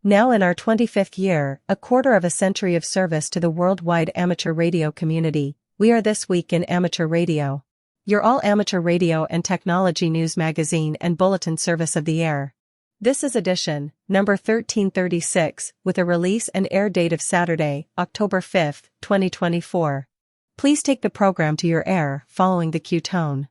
Now in our 25th year, a quarter of a century of service to the worldwide amateur radio community, we are This Week in Amateur Radio, your all-amateur radio and technology news magazine and bulletin service of the air. This is edition number 1336, with a release and air date of Saturday, October 5, 2024. Please take the program to your air following the cue tone.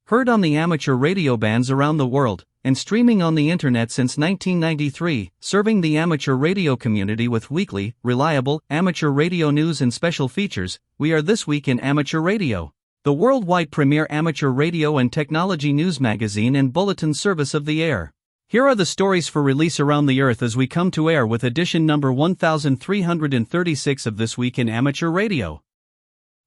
Heard on the amateur radio bands around the world, and streaming on the internet since 1993, serving the amateur radio community with weekly, reliable, amateur radio news and special features, we are This Week in Amateur Radio, the worldwide premier amateur radio and technology news magazine and bulletin service of the air. Here are the stories for release around the earth as we come to air with edition number 1336 of This Week in Amateur Radio.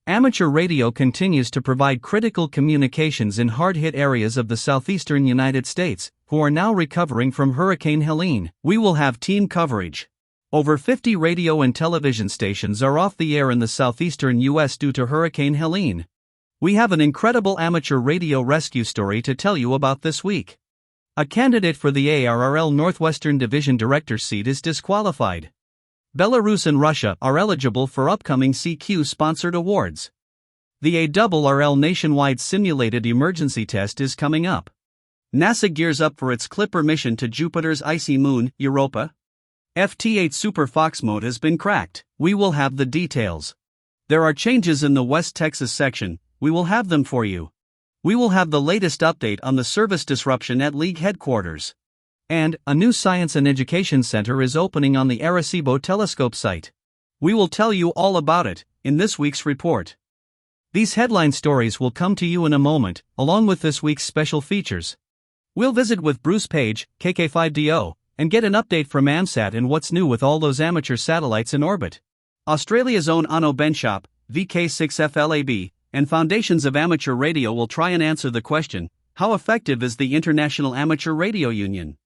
Amateur radio continues to provide critical communications in hard-hit areas of the southeastern United States, who are now recovering from Hurricane Helene. We will have team coverage. Over 50 radio and television stations are off the air in the southeastern U.S. due to Hurricane Helene. We have an incredible amateur radio rescue story to tell you about this week. A candidate for the ARRL Northwestern Division Director seat is disqualified. Belarus and Russia are eligible for upcoming CQ-sponsored awards. The ARRL nationwide simulated emergency test is coming up. NASA gears up for its Clipper mission to Jupiter's icy moon, Europa. FT8 SUPERFOX mode has been cracked. We will have the details. There are changes in the West Texas section. We will have them for you. We will have the latest update on the service disruption at League headquarters. And, a new science and education center is opening on the Arecibo telescope site. We will tell you all about it in this week's report. These headline stories will come to you in a moment, along with this week's special features. We'll visit with Bruce Page, KK5DO, and get an update from AMSAT and what's new with all those amateur satellites in orbit. Australia's own Anno Benchop, VK6FLAB, and Foundations of Amateur Radio will try and answer the question, how effective is the International Amateur Radio Union?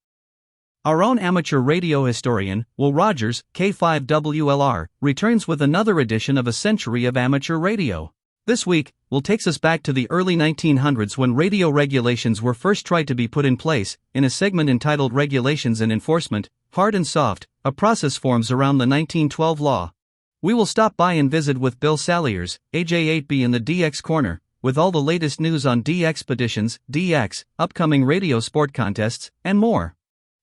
Our own amateur radio historian, Will Rogers, K5WLR, returns with another edition of A Century of Amateur Radio. This week, Will takes us back to the early 1900s when radio regulations were first tried to be put in place, in a segment entitled Regulations and Enforcement, Hard and Soft, a process forms around the 1912 law. We will stop by and visit with Bill Saliers, AJ8B in the DX Corner, with all the latest news on DXpeditions, DX, upcoming radio sport contests, and more.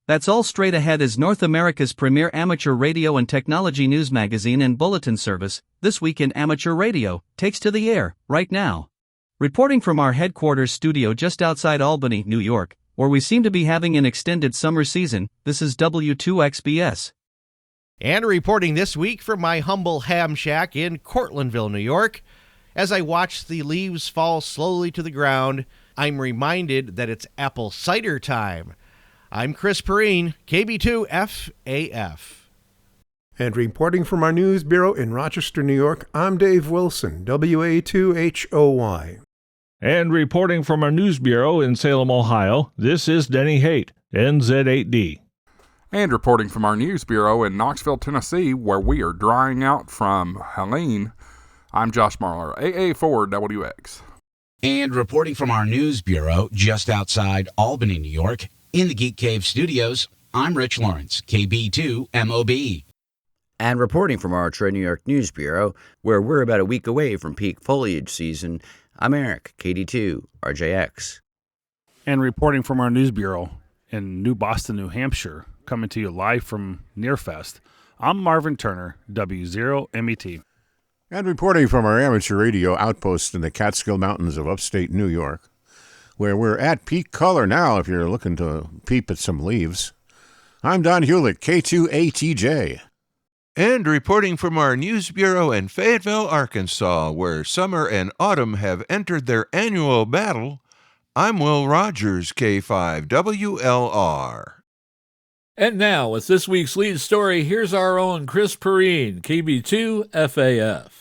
That's all straight ahead as North America's premier amateur radio and technology news magazine and bulletin service, This Week in Amateur Radio, takes to the air, right now. Reporting from our headquarters studio just outside Albany, New York, where we seem to be having an extended summer season, this is W2XBS. And reporting this week from my humble ham shack in Cortlandville, New York, as I watch the leaves fall slowly to the ground, I'm reminded that it's apple cider time. I'm Chris Perrine, KB2FAF. And reporting from our news bureau in Rochester, New York, I'm Dave Wilson, WA2HOY. And reporting from our news bureau in Salem, Ohio, this is Denny Haight, NZ8D. And reporting from our news bureau in Knoxville, Tennessee, where we are drying out from Helene, I'm Josh Marler, AA4WX. And reporting from our news bureau just outside Albany, New York, in the Geek Cave studios, I'm Rich Lawrence, KB2MOB. And reporting from our Trade New York News Bureau, where we're about a week away from peak foliage season, I'm Eric, KD2RJX. And reporting from our news bureau in New Boston, New Hampshire, coming to you live from Nearfest, I'm Marvin Turner, W0MET. And reporting from our amateur radio outpost in the Catskill Mountains of upstate New York, where we're at peak color now if you're looking to peep at some leaves. I'm Don Hulick, K2ATJ. And reporting from our news bureau in Fayetteville, Arkansas, where summer and autumn have entered their annual battle, I'm Will Rogers, K5WLR. And now, with this week's lead story, here's our own Chris Perrine, KB2FAF.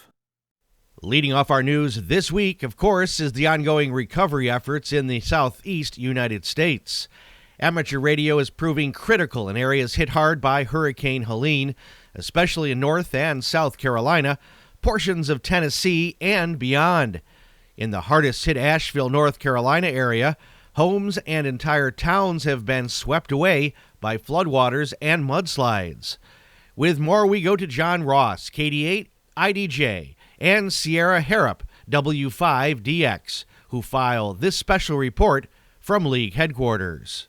Leading off our news this week, of course, is the ongoing recovery efforts in the southeast United States. Amateur radio is proving critical in areas hit hard by Hurricane Helene, especially in North and South Carolina, portions of Tennessee, and beyond. In the hardest hit Asheville, North Carolina area, homes and entire towns have been swept away by floodwaters and mudslides. With more, we go to John Ross, KD8, IDJ, and Sierra Harrop, W5DX, who file this special report from League headquarters.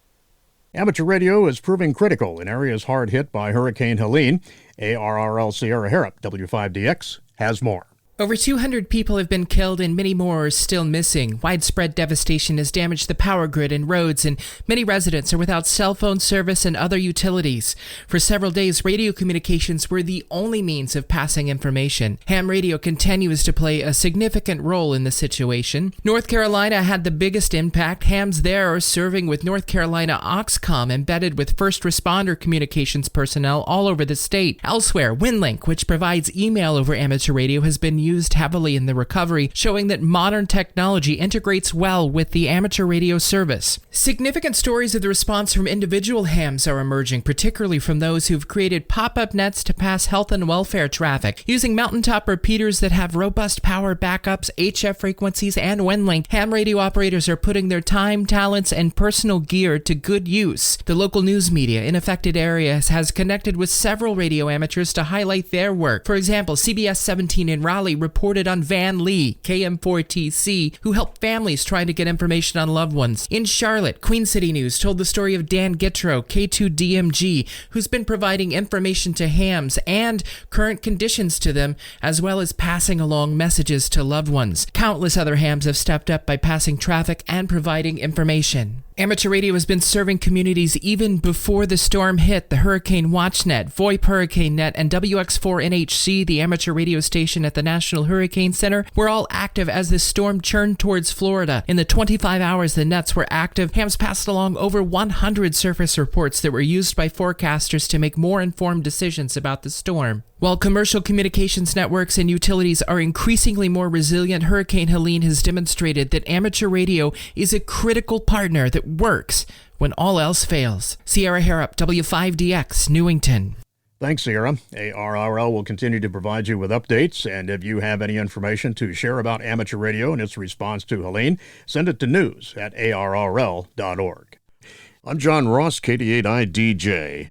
Amateur radio is proving critical in areas hard hit by Hurricane Helene. ARRL Sierra Harrop, W5DX, has more. Over 200 people have been killed and many more are still missing. Widespread devastation has damaged the power grid and roads, and many residents are without cell phone service and other utilities. For several days, radio communications were the only means of passing information. Ham radio continues to play a significant role in the situation. North Carolina had the biggest impact. Hams there are serving with North Carolina Oxcom embedded with first responder communications personnel all over the state. Elsewhere, WinLink, which provides email over amateur radio, has been used heavily in the recovery, showing that modern technology integrates well with the amateur radio service. Significant stories of the response from individual hams are emerging, particularly from those who've created pop-up nets to pass health and welfare traffic. Using mountaintop repeaters that have robust power backups, HF frequencies, and WinLink, ham radio operators are putting their time, talents, and personal gear to good use. The local news media in affected areas has connected with several radio amateurs to highlight their work. For example, CBS 17 in Raleigh reported on Van Lee, KM4TC, who helped families trying to get information on loved ones. In Charlotte, Queen City News told the story of Dan Gittro, K2DMG, who's been providing information to hams and current conditions to them, as well as passing along messages to loved ones. Countless other hams have stepped up by passing traffic and providing information. Amateur radio has been serving communities even before the storm hit. The Hurricane WatchNet, VoIP Hurricane Net, and WX4NHC, the amateur radio station at the National Hurricane Center, were all active as the storm churned towards Florida. In the 25 hours the nets were active, hams passed along over 100 surface reports that were used by forecasters to make more informed decisions about the storm. While commercial communications networks and utilities are increasingly more resilient, Hurricane Helene has demonstrated that amateur radio is a critical partner that works when all else fails. Sierra Harrop, W5DX, Newington. Thanks, Sierra. ARRL will continue to provide you with updates, and if you have any information to share about amateur radio and its response to Helene, send it to news@arrl.org. I'm John Ross, KD8IDJ.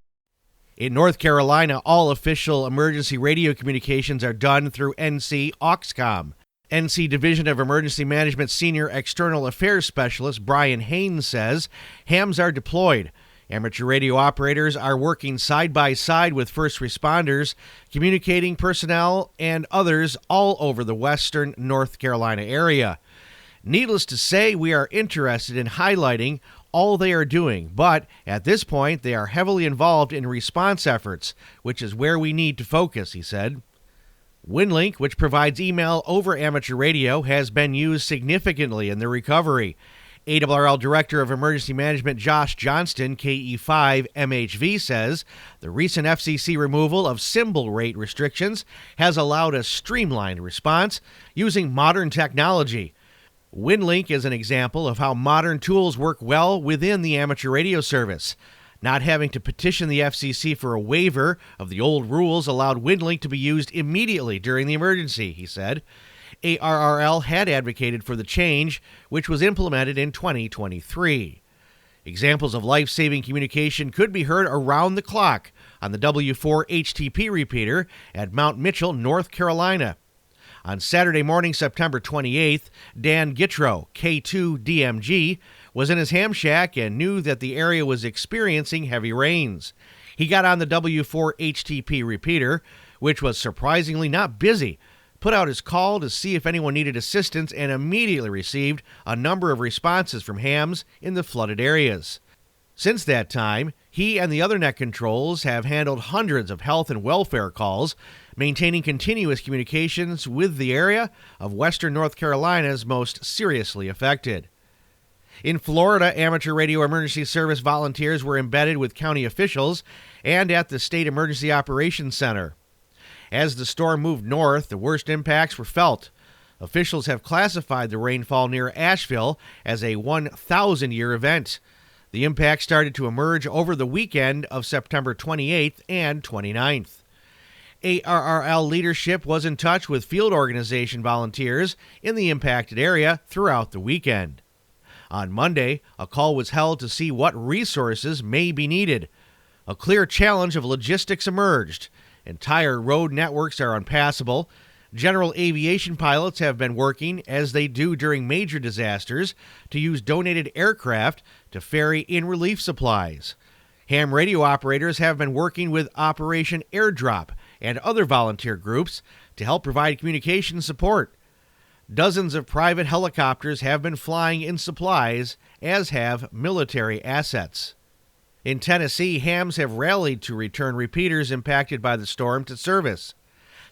In North Carolina, all official emergency radio communications are done through NC Oxcom. NC Division of Emergency Management Senior External Affairs Specialist Brian Haynes says hams are deployed. Amateur radio operators are working side by side with first responders, communicating personnel, and others all over the western North Carolina area. Needless to say, we are interested in highlighting all they are doing, but at this point they are heavily involved in response efforts, which is where we need to focus, he said. WinLink, which provides email over amateur radio, has been used significantly in the recovery. ARRL Director of Emergency Management Josh Johnston, KE5MHV, says the recent FCC removal of symbol rate restrictions has allowed a streamlined response using modern technology. WinLink is an example of how modern tools work well within the amateur radio service. Not having to petition the FCC for a waiver of the old rules allowed WinLink to be used immediately during the emergency, he said. ARRL had advocated for the change, which was implemented in 2023. Examples of life-saving communication could be heard around the clock on the W4 HTP repeater at Mount Mitchell, North Carolina. On Saturday morning, September 28th, Dan Gittro, K2DMG, was in his ham shack and knew that the area was experiencing heavy rains. He got on the W4 HTP repeater, which was surprisingly not busy, put out his call to see if anyone needed assistance, and immediately received a number of responses from hams in the flooded areas. Since that time, he and the other net controls have handled hundreds of health and welfare calls, maintaining continuous communications with the area of western North Carolina's most seriously affected. In Florida, amateur radio emergency service volunteers were embedded with county officials and at the State Emergency Operations Center. As the storm moved north, the worst impacts were felt. Officials have classified the rainfall near Asheville as a 1,000-year event. The impact started to emerge over the weekend of September 28th and 29th. ARRL leadership was in touch with field organization volunteers in the impacted area throughout the weekend. On Monday, a call was held to see what resources may be needed. A clear challenge of logistics emerged. Entire road networks are unpassable. General aviation pilots have been working, as they do during major disasters, to use donated aircraft to ferry in relief supplies. Ham radio operators have been working with Operation Airdrop and other volunteer groups to help provide communication support. Dozens of private helicopters have been flying in supplies, as have military assets. In Tennessee, hams have rallied to return repeaters impacted by the storm to service.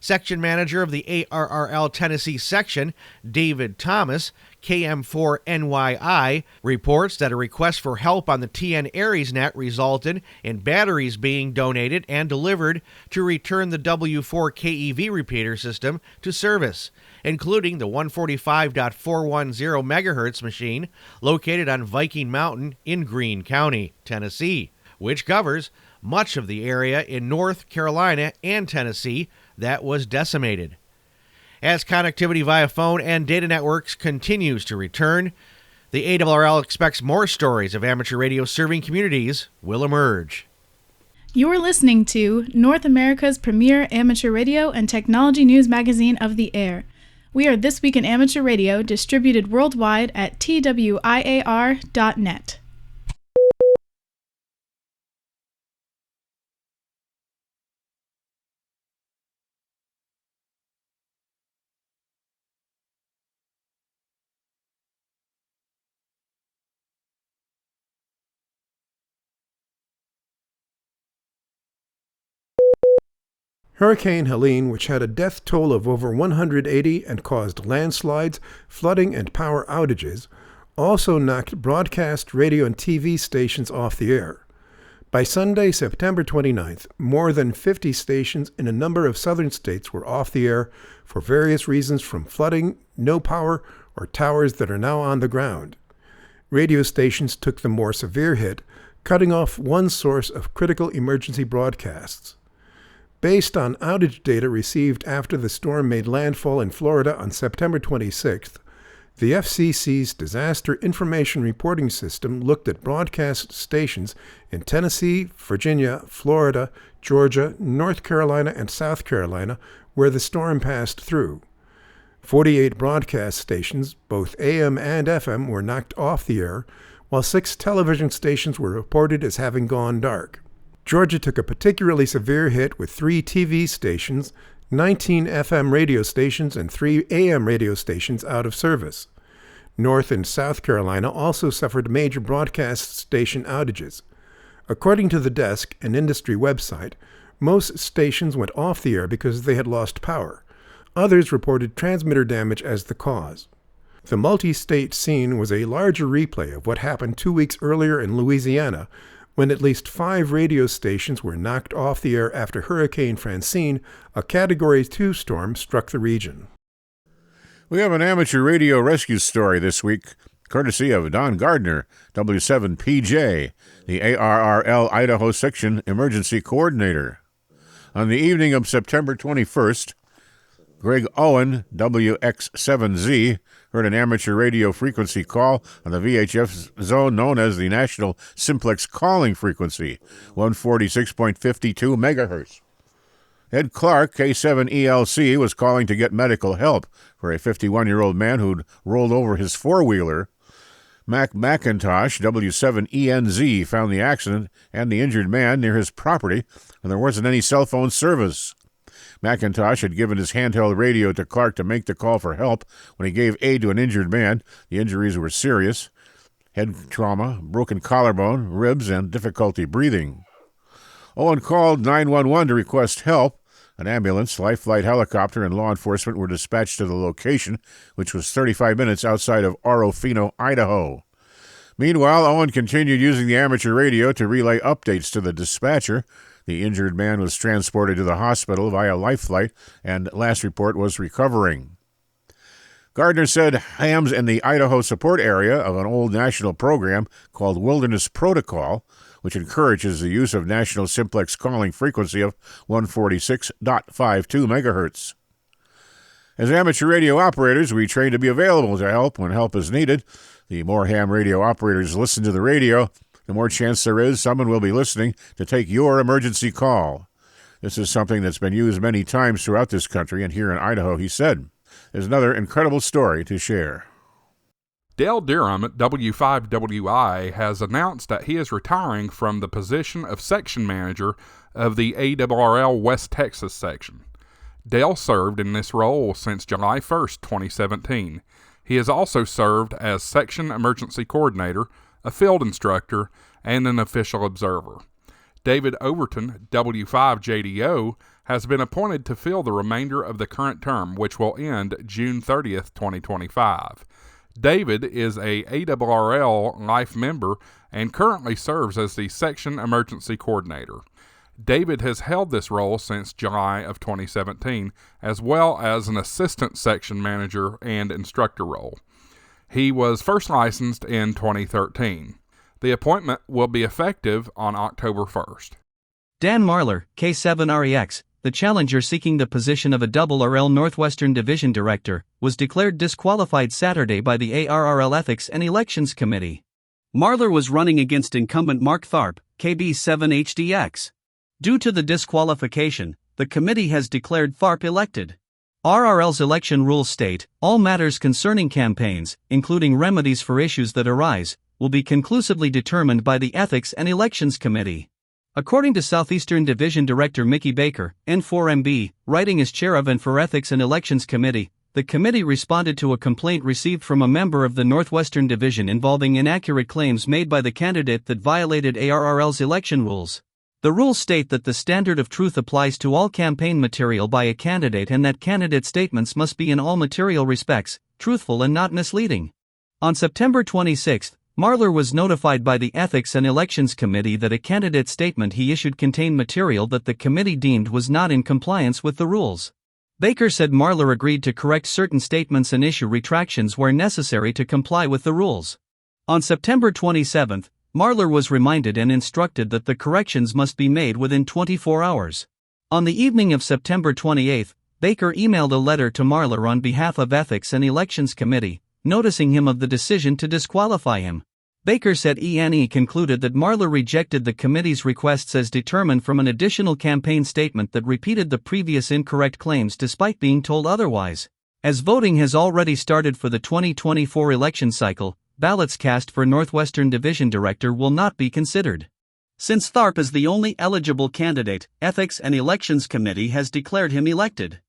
Section manager of the ARRL Tennessee section, David Thomas, KM4NYI, reports that a request for help on the TN Aries net resulted in batteries being donated and delivered to return the W4 KEV repeater system to service, including the 145.410 MHz machine located on Viking Mountain in Greene County, Tennessee, which covers much of the area in North Carolina and Tennessee that was decimated. As connectivity via phone and data networks continues to return, the ARRL expects more stories of amateur radio serving communities will emerge. You're listening to North America's premier amateur radio and technology news magazine of the air. We are This Week in Amateur Radio, distributed worldwide at twiar.net. Hurricane Helene, which had a death toll of over 180 and caused landslides, flooding, and power outages, also knocked broadcast radio and TV stations off the air. By Sunday, September 29th, more than 50 stations in a number of southern states were off the air for various reasons, from flooding, no power, or towers that are now on the ground. Radio stations took the more severe hit, cutting off one source of critical emergency broadcasts. Based on outage data received after the storm made landfall in Florida on September 26th, the FCC's Disaster Information Reporting System looked at broadcast stations in Tennessee, Virginia, Florida, Georgia, North Carolina, and South Carolina, where the storm passed through. 48 broadcast stations, both AM and FM, were knocked off the air, while 6 television stations were reported as having gone dark. Georgia took a particularly severe hit with 3 TV stations, 19 FM radio stations, and 3 AM radio stations out of service. North and South Carolina also suffered major broadcast station outages. According to the desk, an industry website, most stations went off the air because they had lost power. Others reported transmitter damage as the cause. The multi-state scene was a larger replay of what happened 2 weeks earlier in Louisiana, when at least 5 radio stations were knocked off the air after Hurricane Francine, a Category 2 storm, struck the region. We have an amateur radio rescue story this week, courtesy of Don Gardner, W7PJ, the ARRL Idaho Section Emergency Coordinator. On the evening of September 21st, Greg Owen, WX7Z, heard an amateur radio frequency call on the VHF zone known as the National Simplex Calling Frequency, 146.52 megahertz. Ed Clark, K7ELC, was calling to get medical help for a 51-year-old man who'd rolled over his four-wheeler. Mac McIntosh, W7ENZ, found the accident and the injured man near his property, and there wasn't any cell phone service. McIntosh had given his handheld radio to Clark to make the call for help when he gave aid to an injured man. The injuries were serious: head trauma, broken collarbone, ribs, and difficulty breathing. Owen called 911 to request help. An ambulance, life flight helicopter, and law enforcement were dispatched to the location, which was 35 minutes outside of Orofino, Idaho. Meanwhile, Owen continued using the amateur radio to relay updates to the dispatcher. The injured man was transported to the hospital via life flight and, last report, was recovering. Gardner said hams in the Idaho support area of an old national program called Wilderness Protocol, which encourages the use of national simplex calling frequency of 146.52 megahertz. As amateur radio operators, we train to be available to help when help is needed. The more ham radio operators listen to the radio, the more chance there is someone will be listening to take your emergency call. This is something that's been used many times throughout this country, and here in Idaho, he said. There's another incredible story to share. Dale Durham at W5WI has announced that he is retiring from the position of section manager of the ARRL West Texas section. Dale served in this role since July 1st, 2017. He has also served as section emergency coordinator, a field instructor, and an official observer. David Overton, W5JDO, has been appointed to fill the remainder of the current term, which will end June 30th, 2025. David is a ARRL Life member and currently serves as the section emergency coordinator. David has held this role since July of 2017, as well as an assistant section manager and instructor role. He was first licensed in 2013. The appointment will be effective on October 1st. Dan Marler, K7REX, the challenger seeking the position of a ARRL Northwestern Division Director, was declared disqualified Saturday by the ARRL Ethics and Elections Committee. Marler was running against incumbent Mark Tharp, KB7HDX. Due to the disqualification, the committee has declared Tharp elected. RRL's election rules state, all matters concerning campaigns, including remedies for issues that arise, will be conclusively determined by the Ethics and Elections Committee. According to Southeastern Division Director Mickey Baker, N4MB, writing as chair of and for Ethics and Elections Committee, the committee responded to a complaint received from a member of the Northwestern Division involving inaccurate claims made by the candidate that violated ARRL's election rules. The rules state that the standard of truth applies to all campaign material by a candidate and that candidate statements must be in all material respects truthful and not misleading. On September 26, Marler was notified by the Ethics and Elections Committee that a candidate statement he issued contained material that the committee deemed was not in compliance with the rules. Baker said Marler agreed to correct certain statements and issue retractions where necessary to comply with the rules. On September 27, Marler was reminded and instructed that the corrections must be made within 24 hours. On the evening of September 28, Baker emailed a letter to Marler on behalf of Ethics and Elections Committee, noticing him of the decision to disqualify him. Baker said ENE concluded that Marler rejected the committee's requests as determined from an additional campaign statement that repeated the previous incorrect claims despite being told otherwise. As voting has already started for the 2024 election cycle, ballots cast for Northwestern Division Director will not be considered. Since Tharp is the only eligible candidate, Ethics and Elections Committee has declared him elected.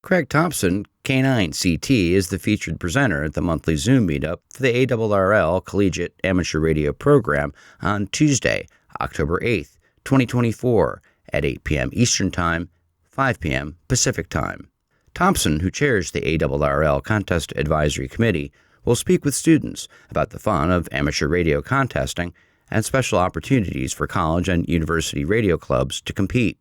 Craig Thompson, K9CT, is the featured presenter at the monthly Zoom meetup for the ARRL Collegiate Amateur Radio Program on Tuesday, October 8th, 2024, at 8 p.m. Eastern Time, 5 p.m. Pacific Time. Thompson, who chairs the ARRL Contest Advisory Committee, will speak with students about the fun of amateur radio contesting and special opportunities for college and university radio clubs to compete.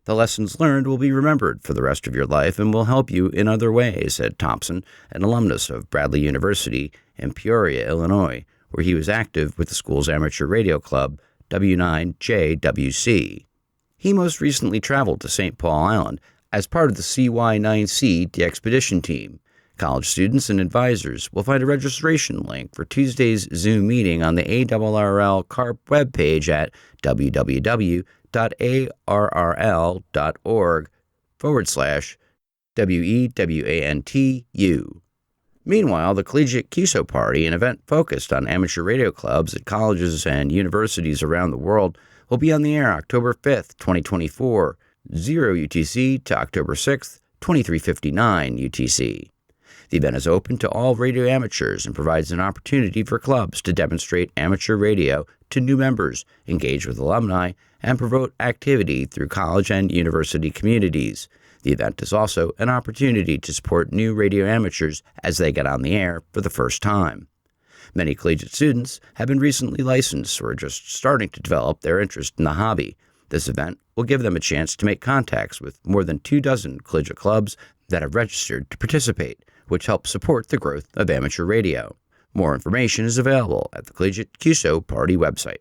The lessons learned will be remembered for the rest of your life and will help you in other ways, said Thompson, an alumnus of Bradley University in Peoria, Illinois, where he was active with the school's amateur radio club, W9JWC. He most recently traveled to St. Paul Island as part of the CY9C DXpedition team. College students and advisors will find a registration link for Tuesday's Zoom meeting on the ARRL CARP webpage at www.arrl.org/WEWANTU. Meanwhile, the Collegiate QSO Party, an event focused on amateur radio clubs at colleges and universities around the world, will be on the air October 5th, 2024, 0 UTC to October 6th, 2359 UTC. The event is open to all radio amateurs and provides an opportunity for clubs to demonstrate amateur radio to new members, engage with alumni, and promote activity through college and university communities. The event is also an opportunity to support new radio amateurs as they get on the air for the first time. Many collegiate students have been recently licensed or are just starting to develop their interest in the hobby. This event will give them a chance to make contacts with more than 24 collegiate clubs that have registered to participate, which helps support the growth of amateur radio. More information is available at the Collegiate QSO Party website.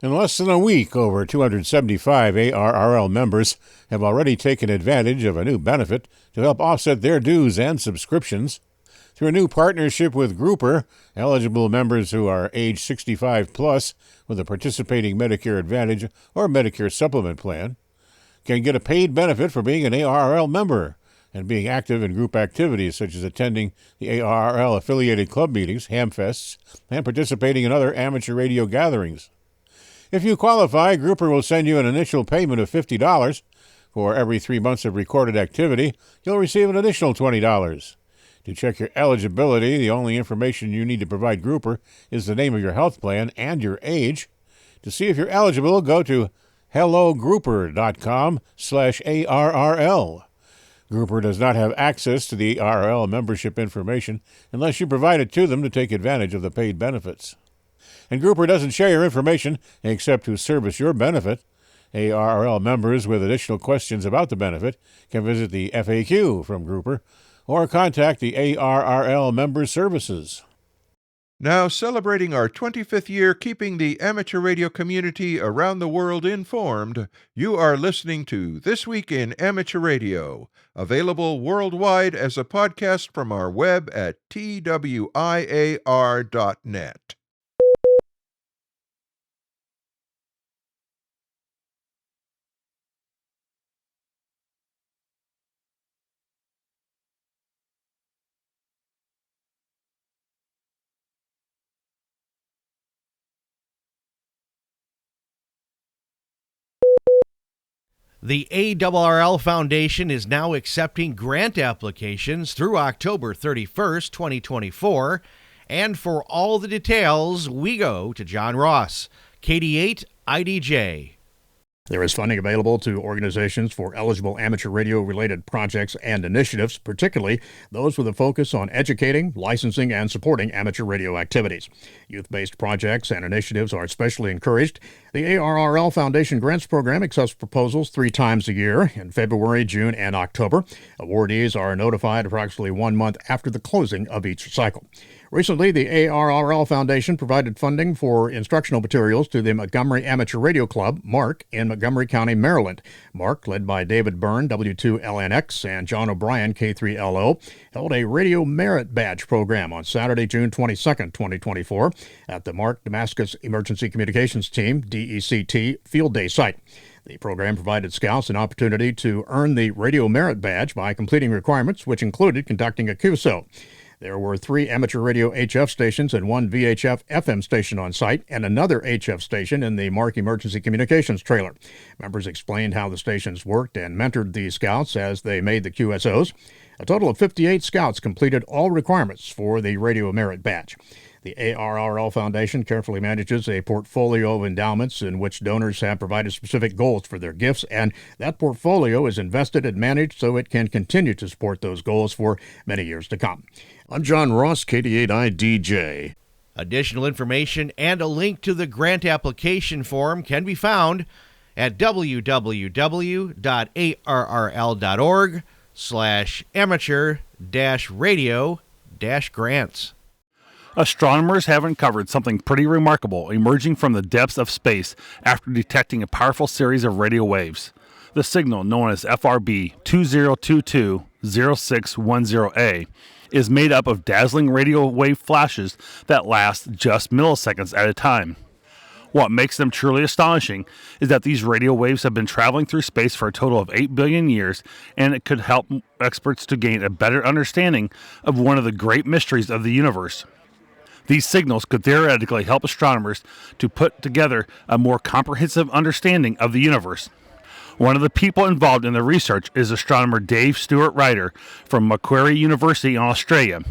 In less than a week, over 275 ARRL members have already taken advantage of a new benefit to help offset their dues and subscriptions. Through a new partnership with Grouper, eligible members who are age 65 plus with a participating Medicare Advantage or Medicare Supplement plan can get a paid benefit for being an ARRL member and being active in group activities such as attending the ARRL-affiliated club meetings, hamfests, and participating in other amateur radio gatherings. If you qualify, Grouper will send you an initial payment of $50. For every 3 months of recorded activity, you'll receive an additional $20. To check your eligibility, the only information you need to provide Grouper is the name of your health plan and your age. To see if you're eligible, go to hellogrouper.com/ARRL. Grouper does not have access to the ARRL membership information unless you provide it to them to take advantage of the paid benefits. And Grouper doesn't share your information except to service your benefit. ARRL members with additional questions about the benefit can visit the FAQ from Grouper or contact the ARRL Member Services. Now celebrating our 25th year keeping the amateur radio community around the world informed, you are listening to This Week in Amateur Radio, available worldwide as a podcast from our web at twiar.net. The ARRL Foundation is now accepting grant applications through October 31st, 2024. And for all the details, we go to John Ross, KD8 IDJ. There is funding available to organizations for eligible amateur radio-related projects and initiatives, particularly those with a focus on educating, licensing, and supporting amateur radio activities. Youth-based projects and initiatives are especially encouraged. The ARRL Foundation Grants Program accepts proposals 3 times a year, in February, June, and October. Awardees are notified approximately 1 month after the closing of each cycle. Recently, the ARRL Foundation provided funding for instructional materials to the Montgomery Amateur Radio Club, MARC, in Montgomery County, Maryland. MARC, led by David Byrne, W2LNX, and John O'Brien, K3LO, held a Radio Merit Badge program on Saturday, June 22, 2024, at the MARC Damascus Emergency Communications Team, DECT, Field Day site. The program provided scouts an opportunity to earn the Radio Merit Badge by completing requirements, which included conducting a QSO. There were 3 amateur radio HF stations and 1 VHF FM station on site, and another HF station in the MARC Emergency Communications trailer. Members explained how the stations worked and mentored the scouts as they made the QSOs. A total of 58 scouts completed all requirements for the Radio Merit Badge. The ARRL Foundation carefully manages a portfolio of endowments in which donors have provided specific goals for their gifts, and that portfolio is invested and managed so it can continue to support those goals for many years to come. I'm John Ross, KD8IDJ. Additional information and a link to the grant application form can be found at www.arrl.org/amateur-radio-grants. Astronomers have uncovered something pretty remarkable emerging from the depths of space after detecting a powerful series of radio waves. The signal, known as FRB 2022-0610A, is made up of dazzling radio wave flashes that last just milliseconds at a time. What makes them truly astonishing is that these radio waves have been traveling through space for a total of 8 billion years, and it could help experts to gain a better understanding of one of the great mysteries of the universe. These signals could theoretically help astronomers to put together a more comprehensive understanding of the universe. One of the people involved in the research is astronomer Dave Stewart Ryder from Macquarie University in Australia.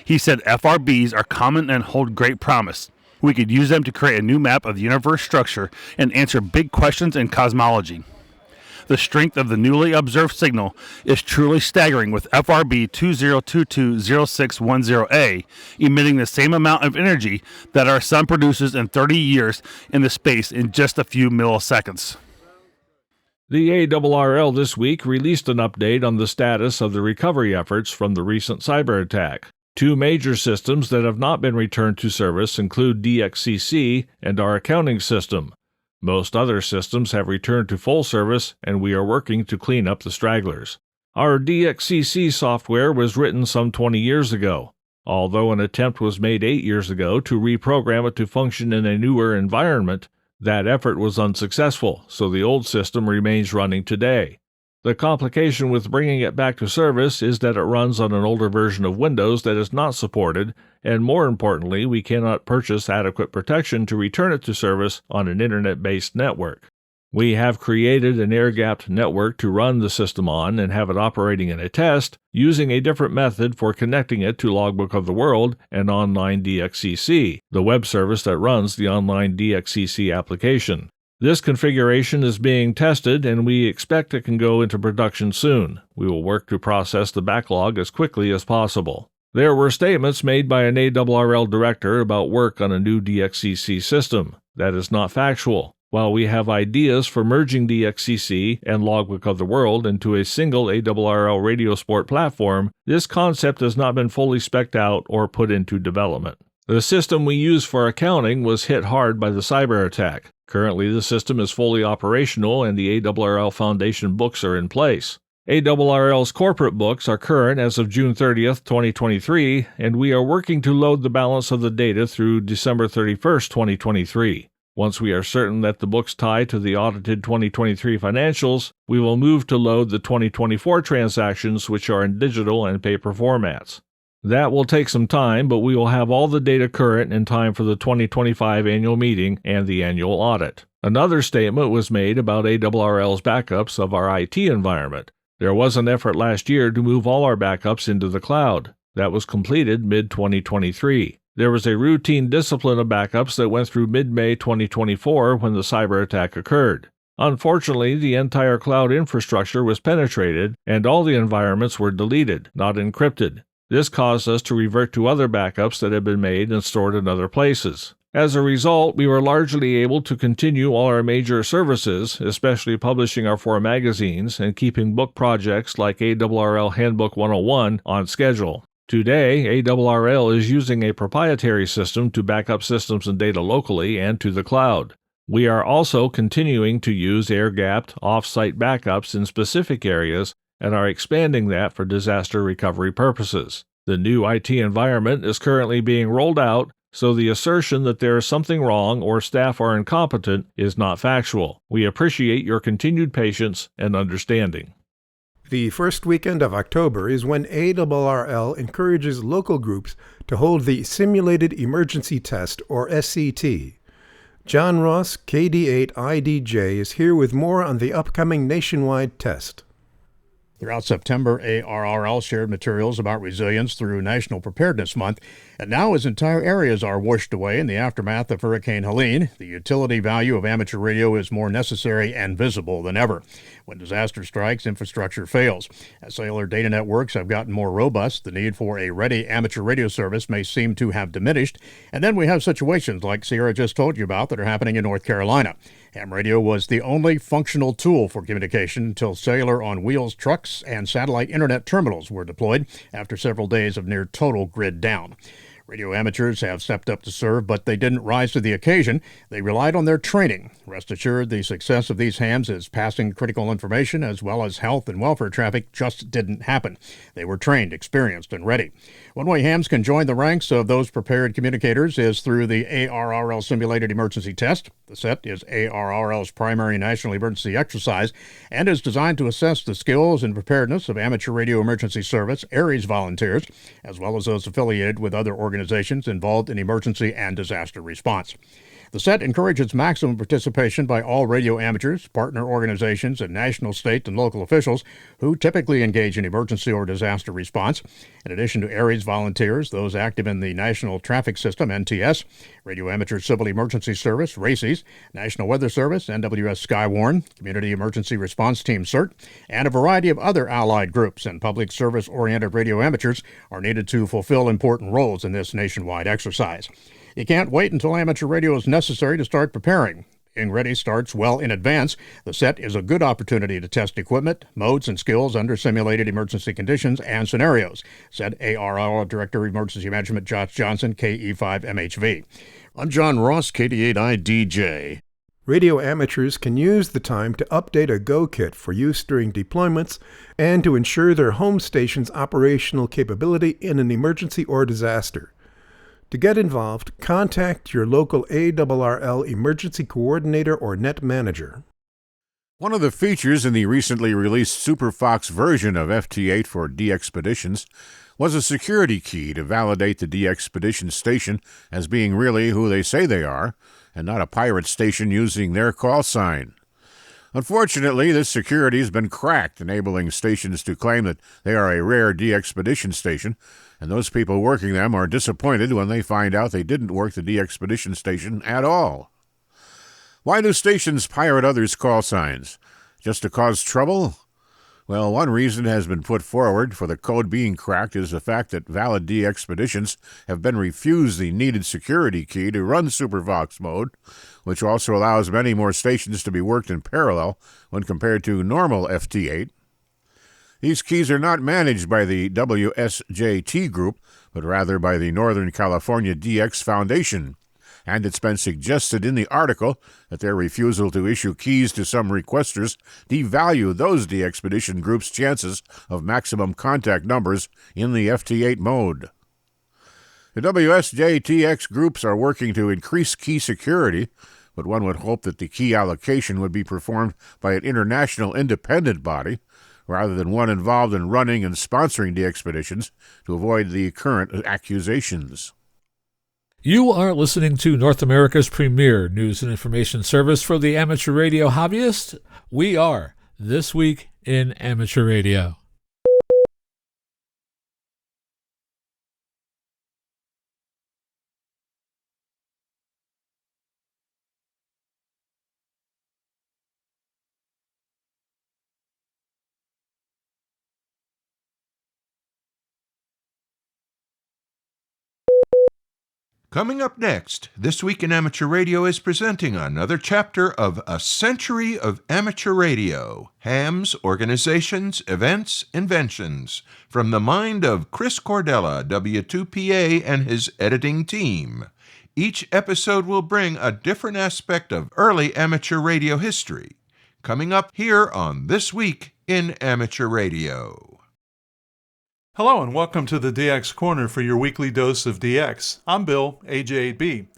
He said FRBs are common and hold great promise. We could use them to create a new map of the universe structure and answer big questions in cosmology. The strength of the newly observed signal is truly staggering, with FRB 2022-0610A emitting the same amount of energy that our sun produces in 30 years in the space in just a few milliseconds. The ARRL this week released an update on the status of the recovery efforts from the recent cyber attack. Two major systems that have not been returned to service include DXCC and our accounting system. Most other systems have returned to full service, and we are working to clean up the stragglers. Our DXCC software was written some 20 years ago. Although an attempt was made 8 years ago to reprogram it to function in a newer environment, that effort was unsuccessful, so the old system remains running today. The complication with bringing it back to service is that it runs on an older version of Windows that is not supported, and more importantly, we cannot purchase adequate protection to return it to service on an internet-based network. We have created an air-gapped network to run the system on and have it operating in a test, using a different method for connecting it to Logbook of the World and Online DXCC, the web service that runs the Online DXCC application. This configuration is being tested, and we expect it can go into production soon. We will work to process the backlog as quickly as possible. There were statements made by an ARRL director about work on a new DXCC system. That is not factual. While we have ideas for merging DXCC and Logbook of the World into a single ARRL Radio Sport platform, this concept has not been fully spec'd out or put into development. The system we use for accounting was hit hard by the cyber attack. Currently, the system is fully operational and the ARRL Foundation books are in place. ARRL's corporate books are current as of June 30th, 2023, and we are working to load the balance of the data through December 31st, 2023. Once we are certain that the books tie to the audited 2023 financials, we will move to load the 2024 transactions, which are in digital and paper formats. That will take some time, but we will have all the data current in time for the 2025 annual meeting and the annual audit. Another statement was made about ARRL's backups of our IT environment. There was an effort last year to move all our backups into the cloud. That was completed mid-2023. There was a routine discipline of backups that went through mid-May 2024 when the cyber attack occurred. Unfortunately, the entire cloud infrastructure was penetrated, and all the environments were deleted, not encrypted. This caused us to revert to other backups that had been made and stored in other places. As a result, we were largely able to continue all our major services, especially publishing our 4 magazines and keeping book projects like ARRL Handbook 101 on schedule. Today, ARRL is using a proprietary system to back up systems and data locally and to the cloud. We are also continuing to use air-gapped, off-site backups in specific areas and are expanding that for disaster recovery purposes. The new IT environment is currently being rolled out, so the assertion that there is something wrong or staff are incompetent is not factual. We appreciate your continued patience and understanding. The first weekend of October is when ARRL encourages local groups to hold the Simulated Emergency Test, or SET. John Ross, KD8IDJ, is here with more on the upcoming nationwide test. Throughout September, ARRL shared materials about resilience through National Preparedness Month, and now as entire areas are washed away in the aftermath of Hurricane Helene, the utility value of amateur radio is more necessary and visible than ever. When disaster strikes, infrastructure fails. As cellular data networks have gotten more robust, the need for a ready amateur radio service may seem to have diminished, and then we have situations like Sierra just told you about that are happening in North Carolina. Ham radio was the only functional tool for communication until cellular on wheels trucks and satellite internet terminals were deployed after several days of near total grid down. Radio amateurs have stepped up to serve, but they didn't rise to the occasion. They relied on their training. Rest assured, the success of these hams is passing critical information as well as health and welfare traffic just didn't happen. They were trained, experienced, and ready. One way hams can join the ranks of those prepared communicators is through the ARRL Simulated Emergency Test. The SET is ARRL's primary national emergency exercise and is designed to assess the skills and preparedness of amateur radio emergency service, ARES volunteers, as well as those affiliated with other organizations involved in emergency and disaster response. The SET encourages maximum participation by all radio amateurs, partner organizations, and national, state, and local officials who typically engage in emergency or disaster response. In addition to ARES volunteers, those active in the National Traffic System, NTS, Radio Amateur Civil Emergency Service, RACES, National Weather Service, NWS Skywarn, Community Emergency Response Team, CERT, and a variety of other allied groups and public service-oriented radio amateurs are needed to fulfill important roles in this nationwide exercise. You can't wait until amateur radio is necessary to start preparing. Getting ready starts well in advance. The set is a good opportunity to test equipment, modes, and skills under simulated emergency conditions and scenarios, said ARRL Director of Emergency Management Josh Johnson, KE5MHV. I'm John Ross, KD8IDJ. Radio amateurs can use the time to update a Go kit for use during deployments and to ensure their home station's operational capability in an emergency or disaster. To get involved, contact your local ARRL emergency coordinator or net manager. One of the features in the recently released SUPERFOX version of FT8 for DXpeditions was a security key to validate the DXpedition station as being really who they say they are, and not a pirate station using their call sign. Unfortunately, this security has been cracked, enabling stations to claim that they are a rare DXpedition station, and those people working them are disappointed when they find out they didn't work the DXpedition station at all. Why do stations pirate others' call signs? Just to cause trouble? Well, one reason has been put forward for the code being cracked is the fact that valid DXpeditions have been refused the needed security key to run SUPERFOX mode, which also allows many more stations to be worked in parallel when compared to normal FT8. These keys are not managed by the WSJT group, but rather by the Northern California DX Foundation, and it's been suggested in the article that their refusal to issue keys to some requesters devalue those DXpedition groups' chances of maximum contact numbers in the FT8 mode. The WSJTX groups are working to increase key security, but one would hope that the key allocation would be performed by an international independent body, rather than one involved in running and sponsoring DXpeditions, to avoid the current accusations. You are listening to North America's premier news and information service for the amateur radio hobbyist. We are This Week in Amateur Radio. Coming up next, This Week in Amateur Radio is presenting another chapter of A Century of Amateur Radio, hams, organizations, events, inventions, from the mind of Chris Cordella, W2PA, and his editing team. Each episode will bring a different aspect of early amateur radio history. Coming up here on This Week in Amateur Radio. Hello and welcome to the DX Corner for your weekly dose of DX. I'm Bill, AJ8B.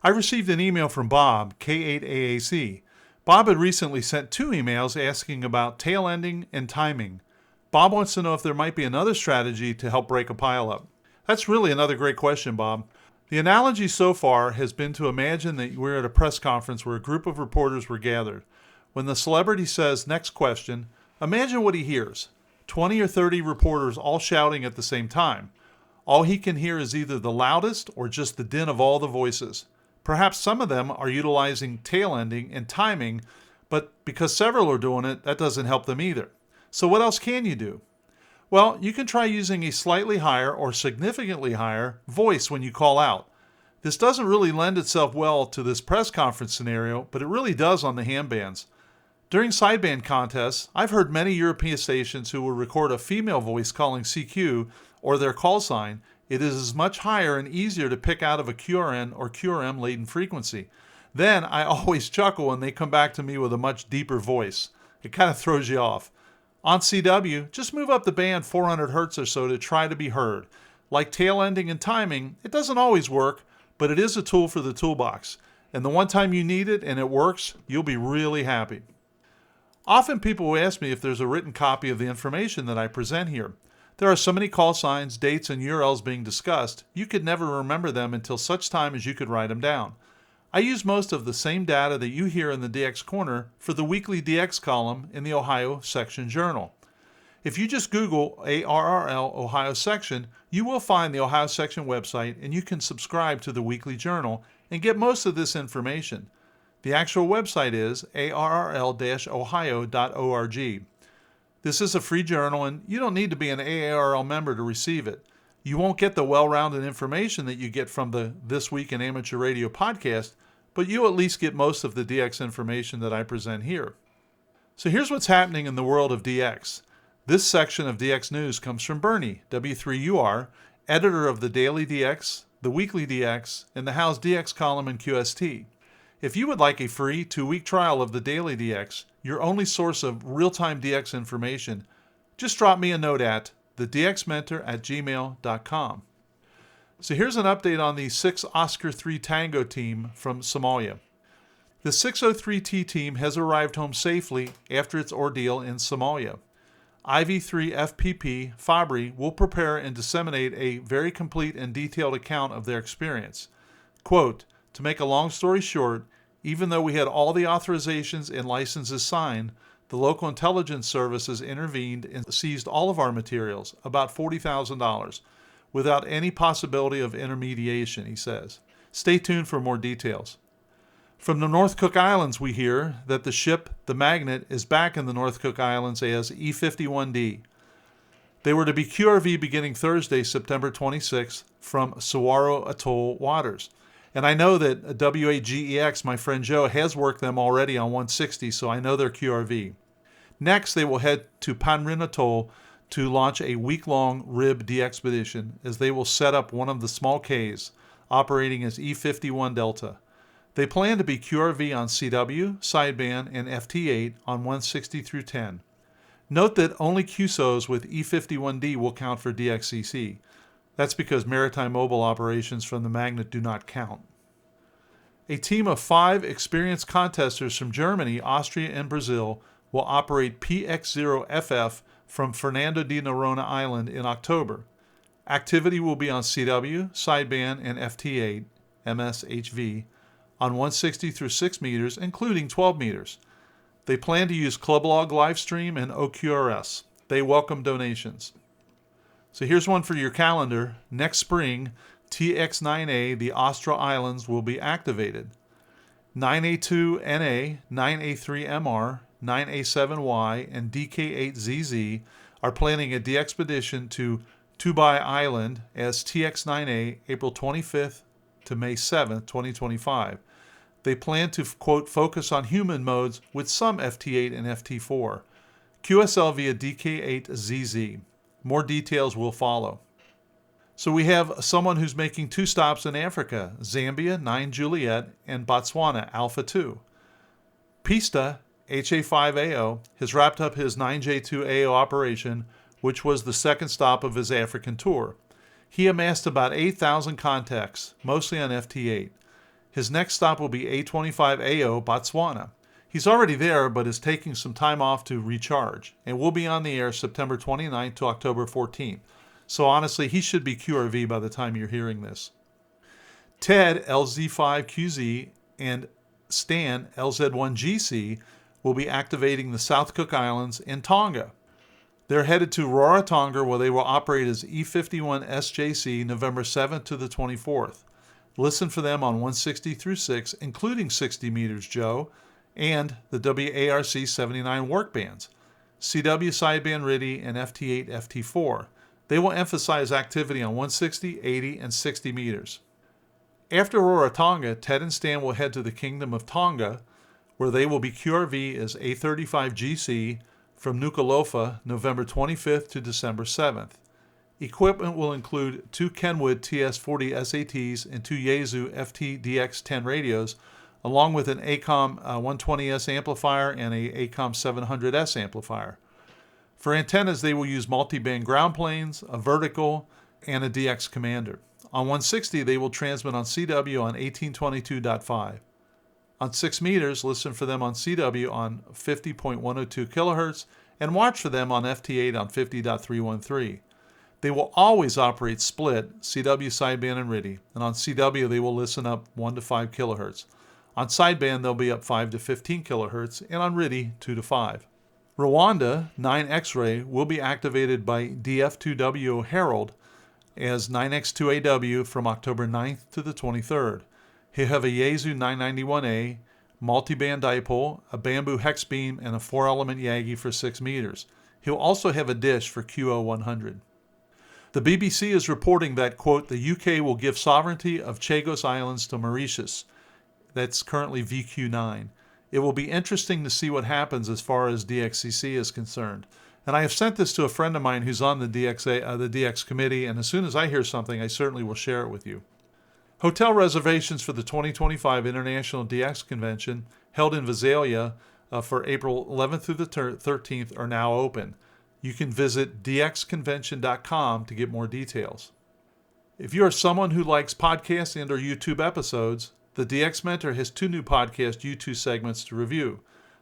I received an email from Bob, K8AAC. Bob had recently sent 2 emails asking about tail ending and timing. Bob wants to know if there might be another strategy to help break a pileup. That's really another great question, Bob. The analogy so far has been to imagine that we're at a press conference where a group of reporters were gathered. When the celebrity says, "Next question," imagine what he hears. 20 or 30 reporters all shouting at the same time. All he can hear is either the loudest or just the din of all the voices. Perhaps some of them are utilizing tail ending and timing, but because several are doing it, that doesn't help them either. So what else can you do? Well, you can try using a slightly higher or significantly higher voice when you call out. This doesn't really lend itself well to this press conference scenario, but it really does on the ham bands. During sideband contests, I've heard many European stations who will record a female voice calling CQ or their call sign. It is much higher and easier to pick out of a QRN or QRM laden frequency. Then I always chuckle when they come back to me with a much deeper voice. It kind of throws you off. On CW, just move up the band 400 Hz or so to try to be heard. Like tail ending and timing, it doesn't always work, but it is a tool for the toolbox. And the one time you need it and it works, you'll be really happy. Often people will ask me if there's a written copy of the information that I present here. There are so many call signs, dates, and URLs being discussed, you could never remember them until such time as you could write them down. I use most of the same data that you hear in the DX Corner for the weekly DX column in the Ohio Section Journal. If you just Google ARRL Ohio Section, you will find the Ohio Section website and you can subscribe to the weekly journal and get most of this information. The actual website is arrl-ohio.org. This is a free journal and you don't need to be an AARL member to receive it. You won't get the well-rounded information that you get from the This Week in Amateur Radio podcast, but you'll at least get most of the DX information that I present here. So here's what's happening in the world of DX. This section of DX News comes from Bernie, W3UR, editor of the Daily DX, the Weekly DX, and the How's DX column in QST. If you would like a free 2-week trial of the Daily DX, your only source of real-time DX information, just drop me a note at thedxmentor@gmail.com. So here's an update on the 6 Oscar 3 Tango team from Somalia. The 603T team has arrived home safely after its ordeal in Somalia. IV3FPP Fabri will prepare and disseminate a very complete and detailed account of their experience. Quote, "To make a long story short, even though we had all the authorizations and licenses signed, the local intelligence services intervened and seized all of our materials, about $40,000, without any possibility of intermediation," he says. Stay tuned for more details. From the North Cook Islands, we hear that the ship, the Magnet, is back in the North Cook Islands as E51D. They were to be QRV beginning Thursday, September 26th, from Saguaro Atoll waters. And I know that WAGEX, my friend Joe, has worked them already on 160, so I know they're QRV. Next, they will head to Panrin Atoll to launch a week-long RIB de-expedition, as they will set up one of the small Ks, operating as E51 Delta. They plan to be QRV on CW, sideband, and FT8 on 160 through 10. Note that only QSOs with E51D will count for DXCC. That's because maritime mobile operations from the Magnet do not count. A team of 5 experienced contesters from Germany, Austria, and Brazil will operate PX0FF from Fernando de Noronha Island in October. Activity will be on CW, sideband, and FT8, MSHV, on 160 through 6 meters, including 12 meters. They plan to use Clublog Livestream and OQRS. They welcome donations. So here's one for your calendar. Next spring, TX9A, the Austral Islands, will be activated. 9A2NA, 9A3MR, 9A7Y, and DK8ZZ are planning a de-expedition to Tubai Island as TX9A April 25th to May 7th, 2025. They plan to, quote, focus on human modes with some FT8 and FT4. QSL via DK8ZZ. More details will follow. So we have someone who's making 2 stops in Africa, Zambia, 9 Juliet, and Botswana, Alpha 2. Pista, HA5AO, has wrapped up his 9J2AO operation, which was the second stop of his African tour. He amassed about 8,000 contacts, mostly on FT8. His next stop will be A25AO, Botswana. He's already there, but is taking some time off to recharge, and will be on the air September 29th to October 14th. So honestly, he should be QRV by the time you're hearing this. Ted, LZ5QZ, and Stan, LZ1GC, will be activating the South Cook Islands and Tonga. They're headed to Rarotonga, where they will operate as E51 SJC November 7th to the 24th. Listen for them on 160 through 6, including 60 meters, Joe, and the WARC 79 work bands, CW sideband RIDI, and FT8 FT4. They will emphasize activity on 160, 80, and 60 meters. After Rarotonga, Ted and Stan will head to the Kingdom of Tonga, where they will be QRV as A35GC from Nuku'alofa November 25th to December 7th. Equipment will include 2 Kenwood TS40 SATs and 2 Yaesu FT-DX10 radios, along with an ACOM 120S amplifier and a ACOM 700S amplifier. For antennas, they will use multi-band ground planes, a vertical, and a DX commander. On 160, they will transmit on CW on 1822.5. On 6 meters, listen for them on CW on 50.102 kHz and watch for them on FT8 on 50.313. They will always operate split, CW sideband and RIDI, and on CW they will listen up 1 to 5 kHz. On sideband they'll be up 5 to 15 kHz, and on RIDI 2 to 5. Rwanda 9 X-ray will be activated by DF2W Herald as 9X2AW from October 9th to the 23rd. He'll have a Yaesu 991A, multi-band dipole, a bamboo hex beam, and a 4-element Yagi for 6 meters. He'll also have a dish for QO100. The BBC is reporting that, quote, the UK will give sovereignty of Chagos Islands to Mauritius. That's currently VQ9. It will be interesting to see what happens as far as DXCC is concerned. And I have sent this to a friend of mine who's on the DX committee, and as soon as I hear something, I certainly will share it with you. Hotel reservations for the 2025 International DX Convention, held in Visalia for April 11th through the 13th, are now open. You can visit dxconvention.com to get more details. If you are someone who likes podcasts and or YouTube episodes, the DX Mentor has 2 new podcast YouTube segments to review.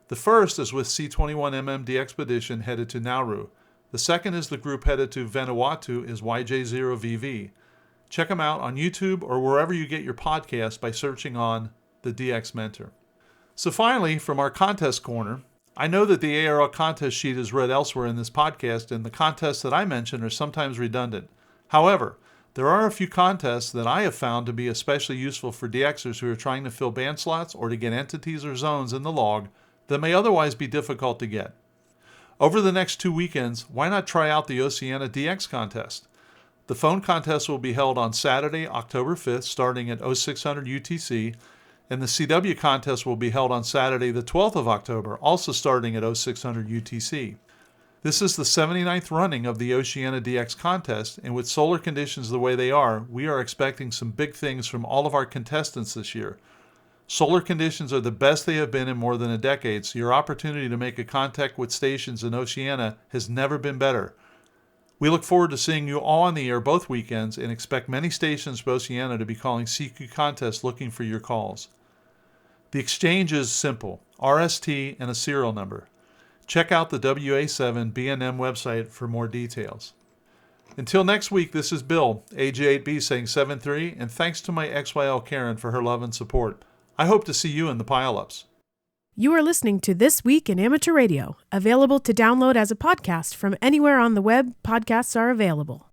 The first is with C21MM DXpedition headed to Nauru. The second is the group headed to Vanuatu is YJ0VV. Check them out on YouTube or wherever you get your podcasts by searching on the DX Mentor. So finally, from our contest corner, I know that the ARL contest sheet is read elsewhere in this podcast, and the contests that I mention are sometimes redundant. However, there are a few contests that I have found to be especially useful for DXers who are trying to fill band slots or to get entities or zones in the log that may otherwise be difficult to get. Over the next 2 weekends, why not try out the Oceania DX contest? The phone contest will be held on Saturday, October 5th, starting at 0600 UTC, and the CW contest will be held on Saturday, the 12th of October, also starting at 0600 UTC. This is the 79th running of the Oceania DX contest, and with solar conditions the way they are, we are expecting some big things from all of our contestants this year. Solar conditions are the best they have been in more than a decade, so your opportunity to make a contact with stations in Oceania has never been better. We look forward to seeing you all on the air both weekends and expect many stations of Oceania to be calling CQ contests looking for your calls. The exchange is simple, RST and a serial number. Check out the WA7 BNM website for more details. Until next week, this is Bill, AJ8B saying 7-3, and thanks to my XYL Karen for her love and support. I hope to see you in the pile-ups. You are listening to This Week in Amateur Radio, available to download as a podcast from anywhere on the web podcasts are available.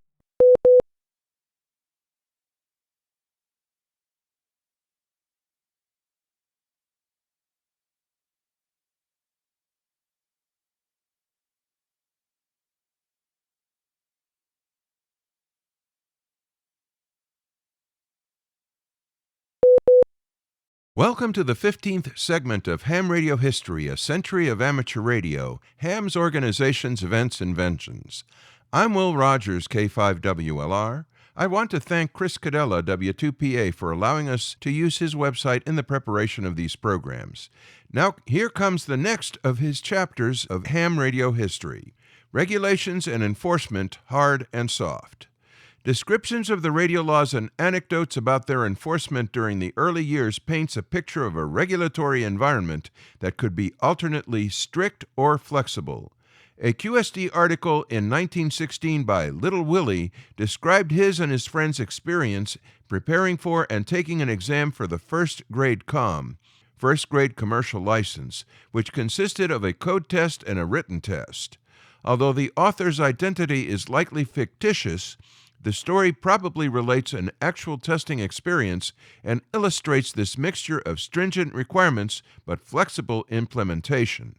Welcome to the 15th segment of Ham Radio History, a century of amateur radio, Ham's organizations, events, inventions. I'm Will Rogers, K5WLR. I want to thank Chris Cadella, W2PA, for allowing us to use his website in the preparation of these programs. Now, here comes the next of his chapters of Ham Radio History, Regulations and Enforcement, Hard and Soft. Descriptions of the radio laws and anecdotes about their enforcement during the early years paints a picture of a regulatory environment that could be alternately strict or flexible. A QSD article in 1916 by Little Willie described his and his friends' experience preparing for and taking an exam for the first grade COM, first grade commercial license, which consisted of a code test and a written test. Although the author's identity is likely fictitious, the story probably relates an actual testing experience and illustrates this mixture of stringent requirements but flexible implementation.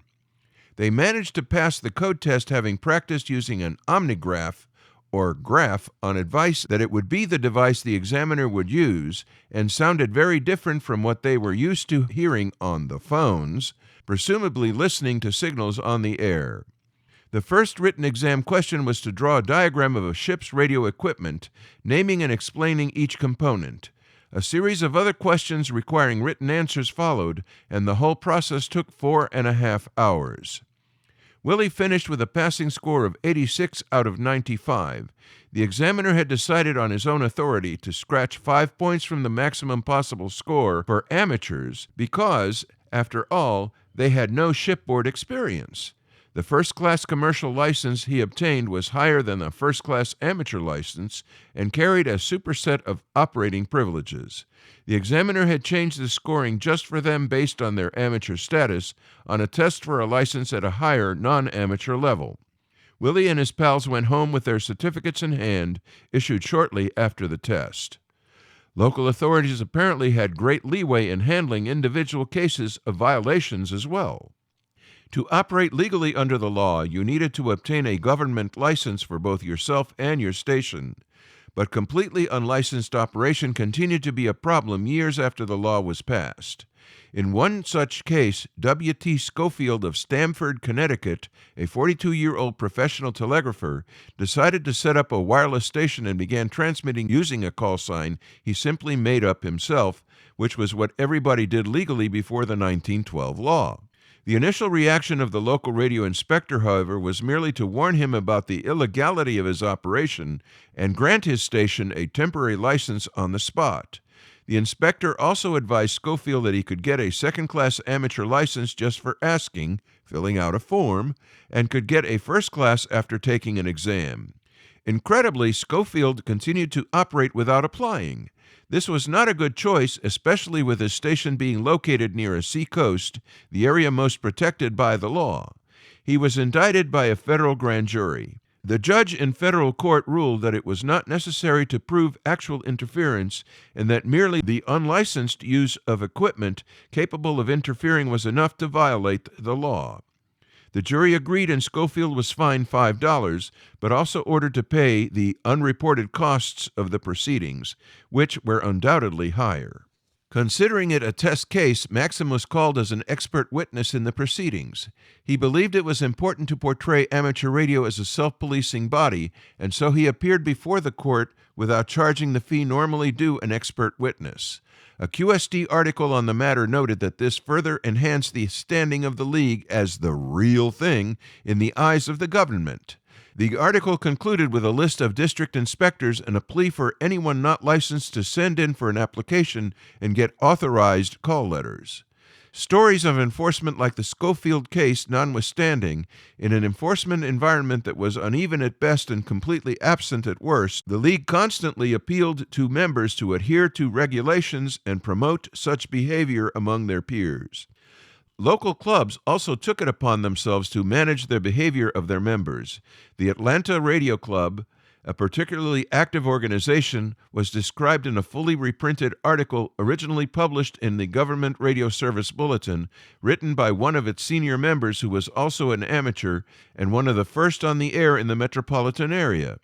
They managed to pass the code test having practiced using an omnigraph, or graph, on advice that it would be the device the examiner would use, and sounded very different from what they were used to hearing on the phones, presumably listening to signals on the air. The first written exam question was to draw a diagram of a ship's radio equipment, naming and explaining each component. A series of other questions requiring written answers followed, and the whole process took 4.5 hours. Willie finished with a passing score of 86 out of 95. The examiner had decided on his own authority to scratch 5 points from the maximum possible score for amateurs because, after all, they had no shipboard experience. The first-class commercial license he obtained was higher than the first-class amateur license and carried a superset of operating privileges. The examiner had changed the scoring just for them based on their amateur status on a test for a license at a higher non-amateur level. Willie and his pals went home with their certificates in hand, issued shortly after the test. Local authorities apparently had great leeway in handling individual cases of violations as well. To operate legally under the law, you needed to obtain a government license for both yourself and your station, but completely unlicensed operation continued to be a problem years after the law was passed. In one such case, W.T. Schofield of Stamford, Connecticut, a 42-year-old professional telegrapher, decided to set up a wireless station and began transmitting using a call sign he simply made up himself, which was what everybody did legally before the 1912 law. The initial reaction of the local radio inspector, however, was merely to warn him about the illegality of his operation and grant his station a temporary license on the spot. The inspector also advised Schofield that he could get a second-class amateur license just for asking, filling out a form, and could get a first class after taking an exam. Incredibly, Schofield continued to operate without applying. This was not a good choice, especially with his station being located near a seacoast, the area most protected by the law. He was indicted by a federal grand jury. The judge in federal court ruled that it was not necessary to prove actual interference and that merely the unlicensed use of equipment capable of interfering was enough to violate the law. The jury agreed and Schofield was fined $5, but also ordered to pay the unreported costs of the proceedings, which were undoubtedly higher. Considering it a test case, Maxim was called as an expert witness in the proceedings. He believed it was important to portray amateur radio as a self-policing body, and so he appeared before the court without charging the fee normally due an expert witness. A QSD article on the matter noted that this further enhanced the standing of the league as the real thing in the eyes of the government. The article concluded with a list of district inspectors and a plea for anyone not licensed to send in for an application and get authorized call letters. Stories of enforcement like the Schofield case notwithstanding, in an enforcement environment that was uneven at best and completely absent at worst, the league constantly appealed to members to adhere to regulations and promote such behavior among their peers. Local clubs also took it upon themselves to manage the behavior of their members. The Atlanta Radio Club, a particularly active organization, was described in a fully reprinted article originally published in the Government Radio Service Bulletin, written by one of its senior members who was also an amateur and one of the first on the air in the metropolitan area.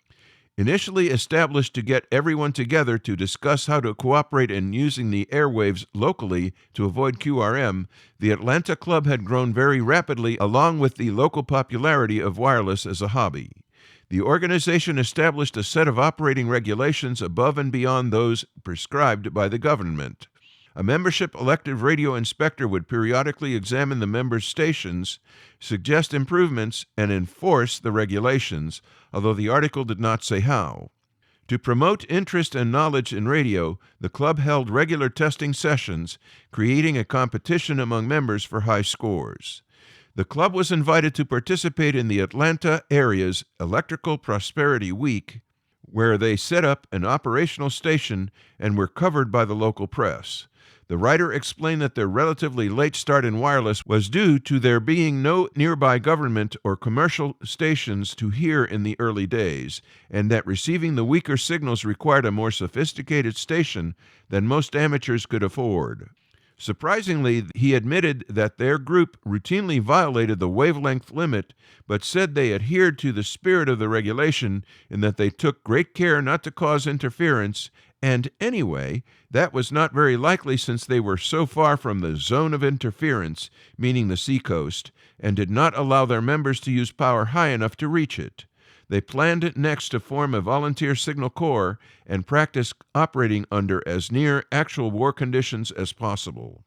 Initially established to get everyone together to discuss how to cooperate in using the airwaves locally to avoid QRM, the Atlanta Club had grown very rapidly along with the local popularity of wireless as a hobby. The organization established a set of operating regulations above and beyond those prescribed by the government. A membership elected radio inspector would periodically examine the members' stations, suggest improvements, and enforce the regulations, although the article did not say how. To promote interest and knowledge in radio, the club held regular testing sessions, creating a competition among members for high scores. The club was invited to participate in the Atlanta area's Electrical Prosperity Week, where they set up an operational station and were covered by the local press. The writer explained that their relatively late start in wireless was due to there being no nearby government or commercial stations to hear in the early days, and that receiving the weaker signals required a more sophisticated station than most amateurs could afford. Surprisingly, he admitted that their group routinely violated the wavelength limit, but said they adhered to the spirit of the regulation in that they took great care not to cause interference, and anyway, that was not very likely since they were so far from the zone of interference, meaning the seacoast, and did not allow their members to use power high enough to reach it. They planned next to form a volunteer signal corps and practice operating under as near actual war conditions as possible.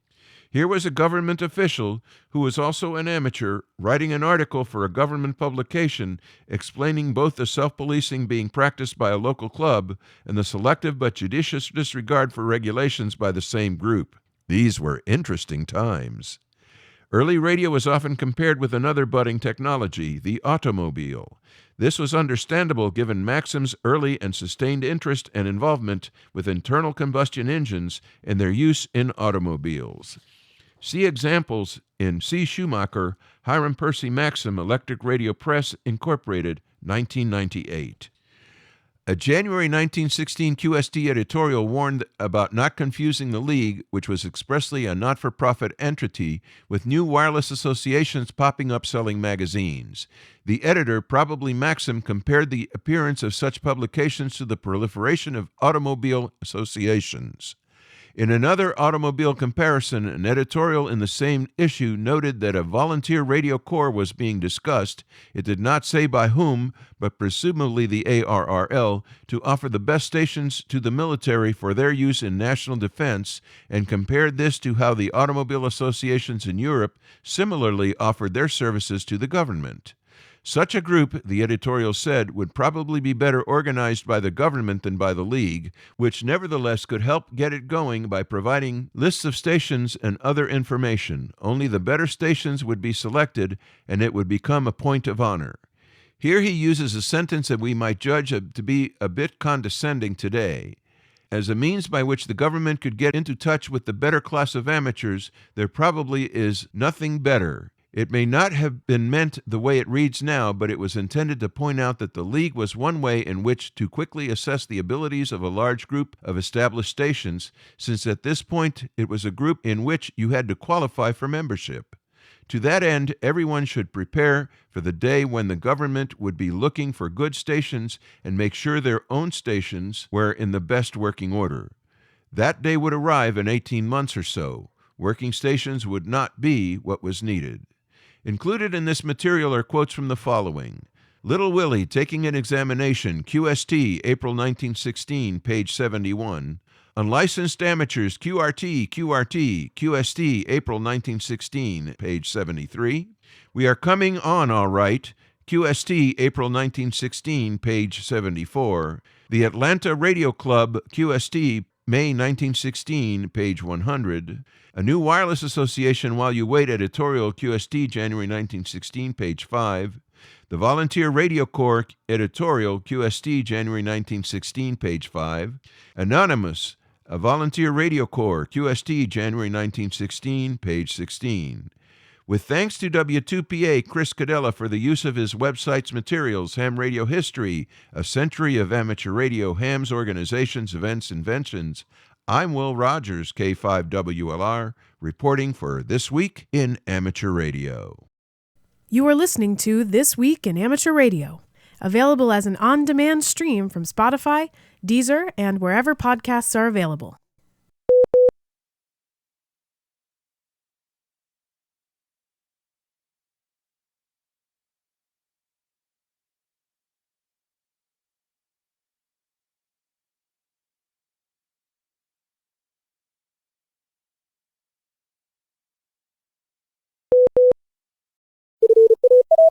Here was a government official, who was also an amateur, writing an article for a government publication explaining both the self-policing being practiced by a local club and the selective but judicious disregard for regulations by the same group. These were interesting times. Early radio was often compared with another budding technology, the automobile. This was understandable given Maxim's early and sustained interest and involvement with internal combustion engines and their use in automobiles. See examples in C. Schumacher, Hiram Percy Maxim, Electric Radio Press, Incorporated, 1998. A January 1916 QSD editorial warned about not confusing the League, which was expressly a not-for-profit entity, with new wireless associations popping up selling magazines. The editor, probably Maxim, compared the appearance of such publications to the proliferation of automobile associations. In another automobile comparison, an editorial in the same issue noted that a volunteer radio corps was being discussed. It did not say by whom, but presumably the ARRL, to offer the best stations to the military for their use in national defense, and compared this to how the automobile associations in Europe similarly offered their services to the government. Such a group, the editorial said, would probably be better organized by the government than by the League, which nevertheless could help get it going by providing lists of stations and other information. Only the better stations would be selected, and it would become a point of honor. Here he uses a sentence that we might judge to be a bit condescending today. As a means by which the government could get into touch with the better class of amateurs, there probably is nothing better. It may not have been meant the way it reads now, but it was intended to point out that the League was one way in which to quickly assess the abilities of a large group of established stations, since at this point it was a group in which you had to qualify for membership. To that end, everyone should prepare for the day when the government would be looking for good stations and make sure their own stations were in the best working order. That day would arrive in 18 months or so. Working stations would not be what was needed. Included in this material are quotes from the following. Little Willie taking an examination, QST, April 1916, page 71. Unlicensed amateurs, QRT, QST, April 1916, page 73. We are coming on all right, QST, April 1916, page 74. The Atlanta Radio Club, QST, May 1916, page 100. A New Wireless Association While You Wait, editorial, QST, January 1916, page 5. The Volunteer Radio Corps, editorial, QST, January 1916, page 5. Anonymous, a Volunteer Radio Corps, QST, January 1916, page 16. With thanks to W2PA Chris Cadella for the use of his website's materials, Ham Radio History, A Century of Amateur Radio, Ham's Organizations, Events, Inventions, I'm Will Rogers, K5WLR, reporting for This Week in Amateur Radio. You are listening to This Week in Amateur Radio, available as an on-demand stream from Spotify, Deezer, and wherever podcasts are available.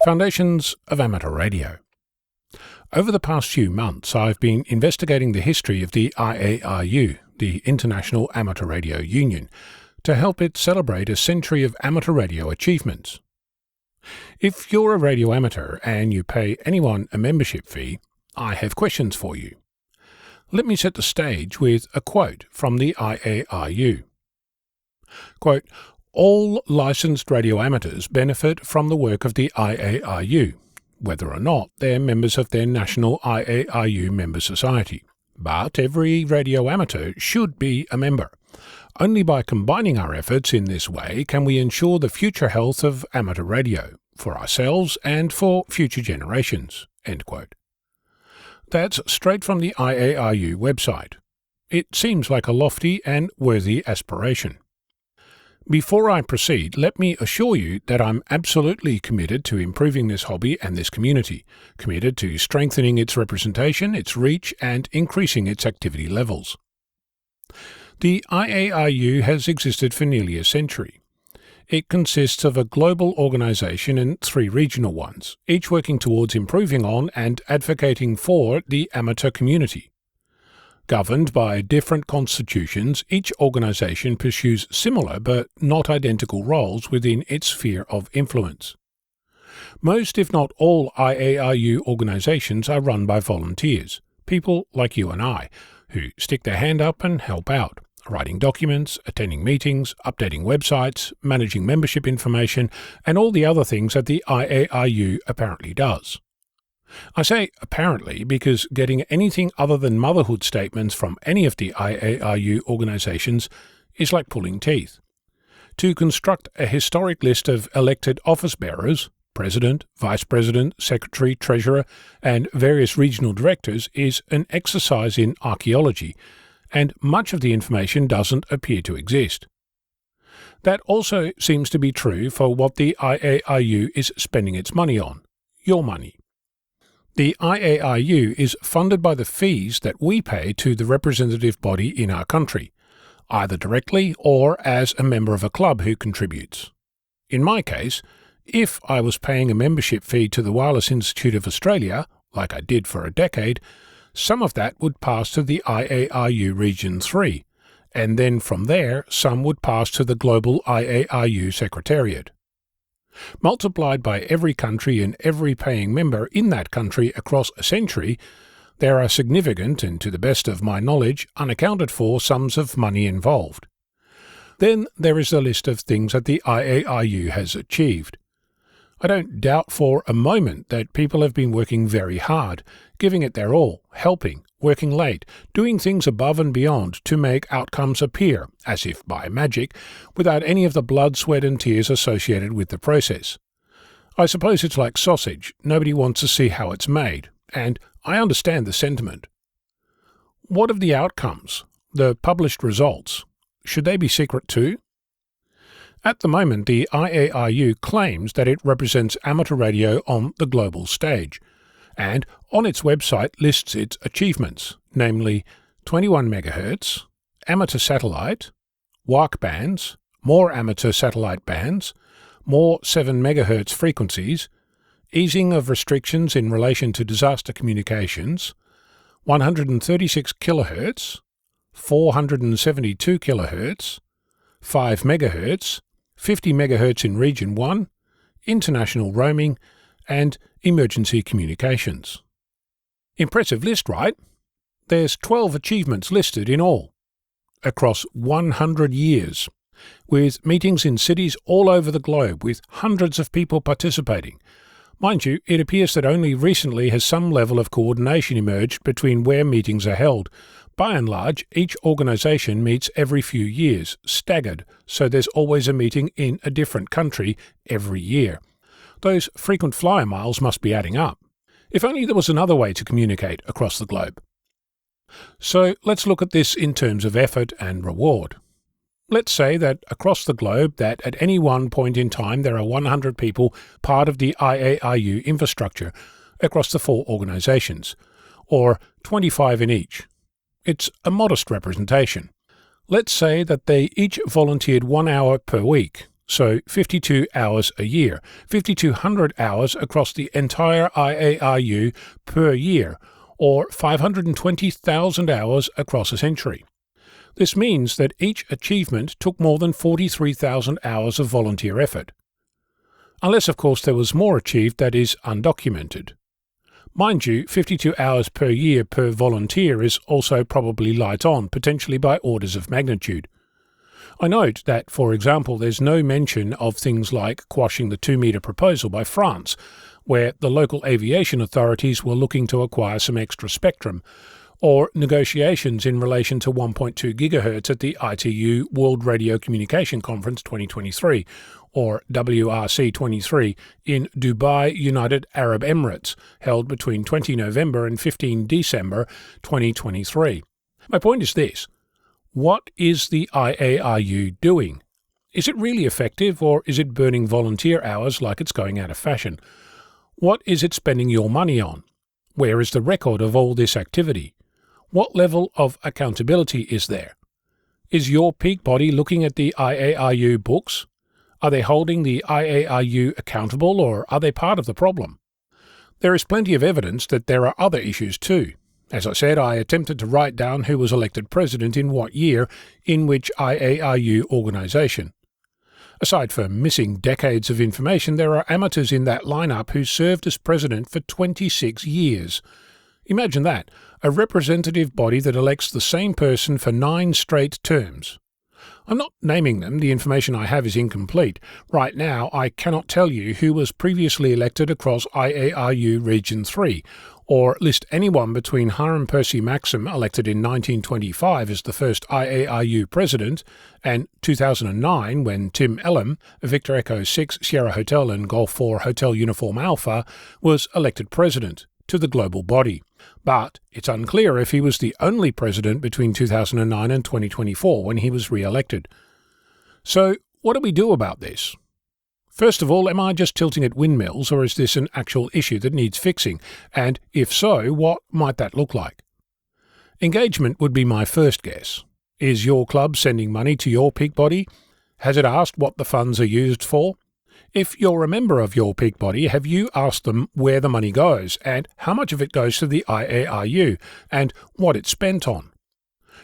Foundations of Amateur Radio. Over the past few months, I've been investigating the history of the IARU, the International Amateur Radio Union, to help it celebrate a century of amateur radio achievements. If you're a radio amateur and you pay anyone a membership fee, I have questions for you. Let me set the stage with a quote from the IARU. Quote, all licensed radio amateurs benefit from the work of the IARU, whether or not they're members of their national IARU member society. But every radio amateur should be a member. Only by combining our efforts in this way can we ensure the future health of amateur radio, for ourselves and for future generations. End quote. That's straight from the IARU website. It seems like a lofty and worthy aspiration. Before I proceed, let me assure you that I'm absolutely committed to improving this hobby and this community, committed to strengthening its representation, its reach, and increasing its activity levels. The IARU has existed for nearly a century. It consists of a global organisation and 3 regional ones, each working towards improving on and advocating for the amateur community. Governed by different constitutions, each organisation pursues similar but not identical roles within its sphere of influence. Most, if not all, IARU organisations are run by volunteers, people like you and I, who stick their hand up and help out, writing documents, attending meetings, updating websites, managing membership information, and all the other things that the IARU apparently does. I say apparently because getting anything other than motherhood statements from any of the IARU organisations is like pulling teeth. To construct a historic list of elected office bearers, president, vice president, secretary, treasurer, and various regional directors is an exercise in archaeology, and much of the information doesn't appear to exist. That also seems to be true for what the IARU is spending its money on, your money. The IARU is funded by the fees that we pay to the representative body in our country, either directly or as a member of a club who contributes. In my case, if I was paying a membership fee to the Wireless Institute of Australia, like I did for a decade, some of that would pass to the IARU Region 3, and then from there some would pass to the Global IARU Secretariat. Multiplied by every country and every paying member in that country across a century, there are significant and, to the best of my knowledge, unaccounted for sums of money involved. Then there is the list of things that the IARU has achieved. I don't doubt for a moment that people have been working very hard, giving it their all, helping, working late, doing things above and beyond to make outcomes appear, as if by magic, without any of the blood, sweat and tears associated with the process. I suppose it's like sausage, nobody wants to see how it's made, and I understand the sentiment. What of the outcomes, the published results? Should they be secret too? At the moment, the IARU claims that it represents amateur radio on the global stage, and on its website lists its achievements, namely 21 MHz, amateur satellite, WARC bands, more amateur satellite bands, more 7 MHz frequencies, easing of restrictions in relation to disaster communications, 136 kHz, 472 kHz, 5 MHz, 50 MHz in Region 1, international roaming, and emergency communications. Impressive list, right? There's 12 achievements listed in all, across 100 years, with meetings in cities all over the globe with hundreds of people participating. Mind you, it appears that only recently has some level of coordination emerged between where meetings are held. By and large, each organisation meets every few years, staggered, so there's always a meeting in a different country every year. Those frequent flyer miles must be adding up. If only there was another way to communicate across the globe. So let's look at this in terms of effort and reward. Let's say that across the globe that at any one point in time there are 100 people part of the IARU infrastructure across the 4 organisations, or 25 in each. It's a modest representation. Let's say that they each volunteered 1 hour per week, so 52 hours a year, 5,200 hours across the entire IARU per year, or 520,000 hours across a century. This means that each achievement took more than 43,000 hours of volunteer effort. Unless, of course, there was more achieved that is undocumented. Mind you, 52 hours per year per volunteer is also probably light on, potentially by orders of magnitude. I note that, for example, there's no mention of things like quashing the 2-metre proposal by France, where the local aviation authorities were looking to acquire some extra spectrum, or negotiations in relation to 1.2 GHz at the ITU World Radio Communication Conference 2023, or WRC23, in Dubai, United Arab Emirates, held between 20 November and 15 December 2023. My point is this. What is the IARU doing? Is it really effective, or is it burning volunteer hours like it's going out of fashion? What is it spending your money on? Where is the record of all this activity? What level of accountability is there? Is your peak body looking at the IARU books? Are they holding the IARU accountable, or are they part of the problem? There is plenty of evidence that there are other issues too. As I said, I attempted to write down who was elected president in what year, in which IARU organisation. Aside from missing decades of information, there are amateurs in that lineup who served as president for 26 years. Imagine that, a representative body that elects the same person for 9 straight terms. I'm not naming them, the information I have is incomplete. Right now, I cannot tell you who was previously elected across IARU Region 3, or list anyone between Hiram Percy Maxim, elected in 1925 as the first IARU president, and 2009 when Tim Elam, Victor Echo 6 Sierra Hotel and Golf 4 Hotel Uniform Alpha, was elected president, to the global body. But it's unclear if he was the only president between 2009 and 2024 when he was re-elected. So, what do we do about this? First of all, am I just tilting at windmills, or is this an actual issue that needs fixing? And if so, what might that look like? Engagement would be my first guess. Is your club sending money to your peak body? Has it asked what the funds are used for? If you're a member of your peak body, have you asked them where the money goes, and how much of it goes to the IARU, and what it's spent on?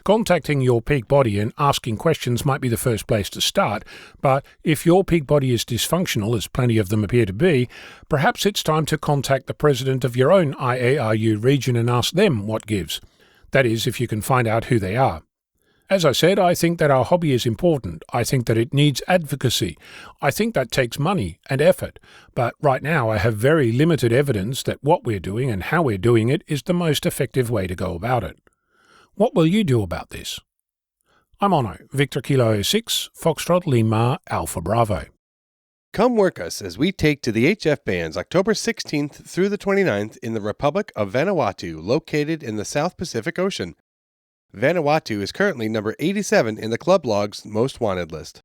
Contacting your peak body and asking questions might be the first place to start, but if your peak body is dysfunctional, as plenty of them appear to be, perhaps it's time to contact the president of your own IARU region and ask them what gives. That is, if you can find out who they are. As I said, I think that our hobby is important. I think that it needs advocacy. I think that takes money and effort. But right now I have very limited evidence that what we're doing and how we're doing it is the most effective way to go about it. What will you do about this? I'm Ono, Victor Kilo 6, Foxtrot Lima Alpha Bravo. Come work us as we take to the HF Bands October 16th through the 29th in the Republic of Vanuatu, located in the South Pacific Ocean. Vanuatu is currently number 87 in the Club Log's Most Wanted list.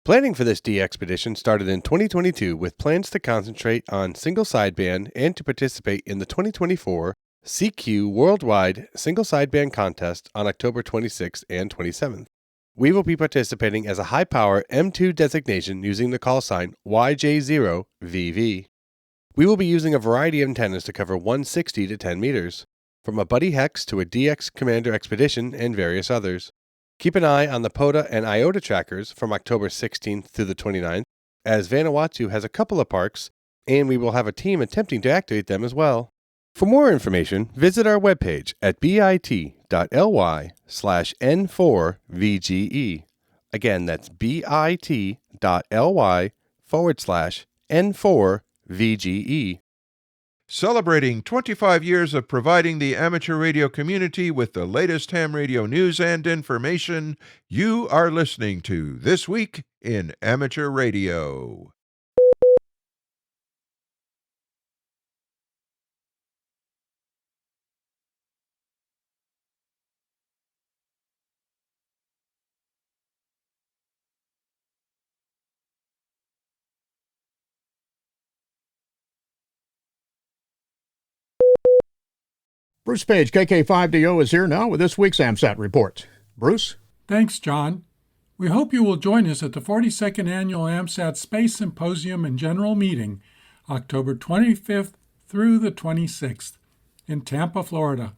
Planning for this expedition started in 2022 with plans to concentrate on single sideband and to participate in the 2024 CQ Worldwide Single Sideband Contest on October 26th and 27th. We will be participating as a high-power M2 designation using the call sign YJ0VV. We will be using a variety of antennas to cover 160 to 10 meters, from a Buddy Hex to a DX Commander Expedition and various others. Keep an eye on the POTA and IOTA trackers from October 16th through the 29th, as Vanuatu has a couple of parks, and we will have a team attempting to activate them as well. For more information, visit our webpage at bit.ly/N4VGE. Again, that's bit.ly/N4VGE. Celebrating 25 years of providing the amateur radio community with the latest ham radio news and information, you are listening to This Week in Amateur Radio. Bruce Page, KK5DO, is here now with this week's AMSAT report. Bruce? Thanks, John. We hope you will join us at the 42nd Annual AMSAT Space Symposium and General Meeting, October 25th through the 26th, in Tampa, Florida.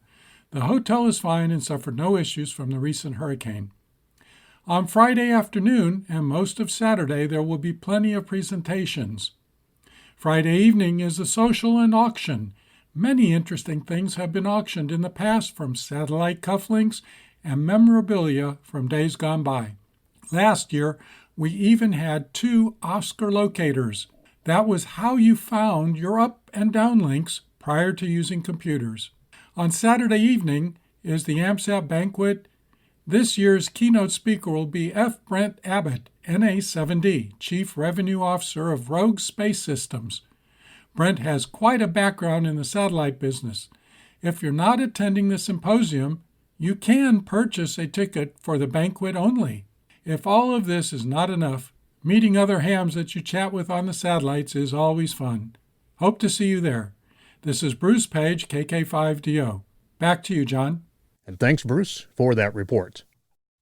The hotel is fine and suffered no issues from the recent hurricane. On Friday afternoon and most of Saturday, there will be plenty of presentations. Friday evening is a social and auction. Many interesting things have been auctioned in the past, from satellite cufflinks and memorabilia from days gone by. Last year, we even had 2 Oscar locators. That was how you found your up and down links prior to using computers. On Saturday evening is the AMSAT banquet. This year's keynote speaker will be F. Brent Abbott, NA7D, Chief Revenue Officer of Rogue Space Systems. Brent has quite a background in the satellite business. If you're not attending the symposium, you can purchase a ticket for the banquet only. If all of this is not enough, meeting other hams that you chat with on the satellites is always fun. Hope to see you there. This is Bruce Page, KK5DO. Back to you, John. And thanks, Bruce, for that report.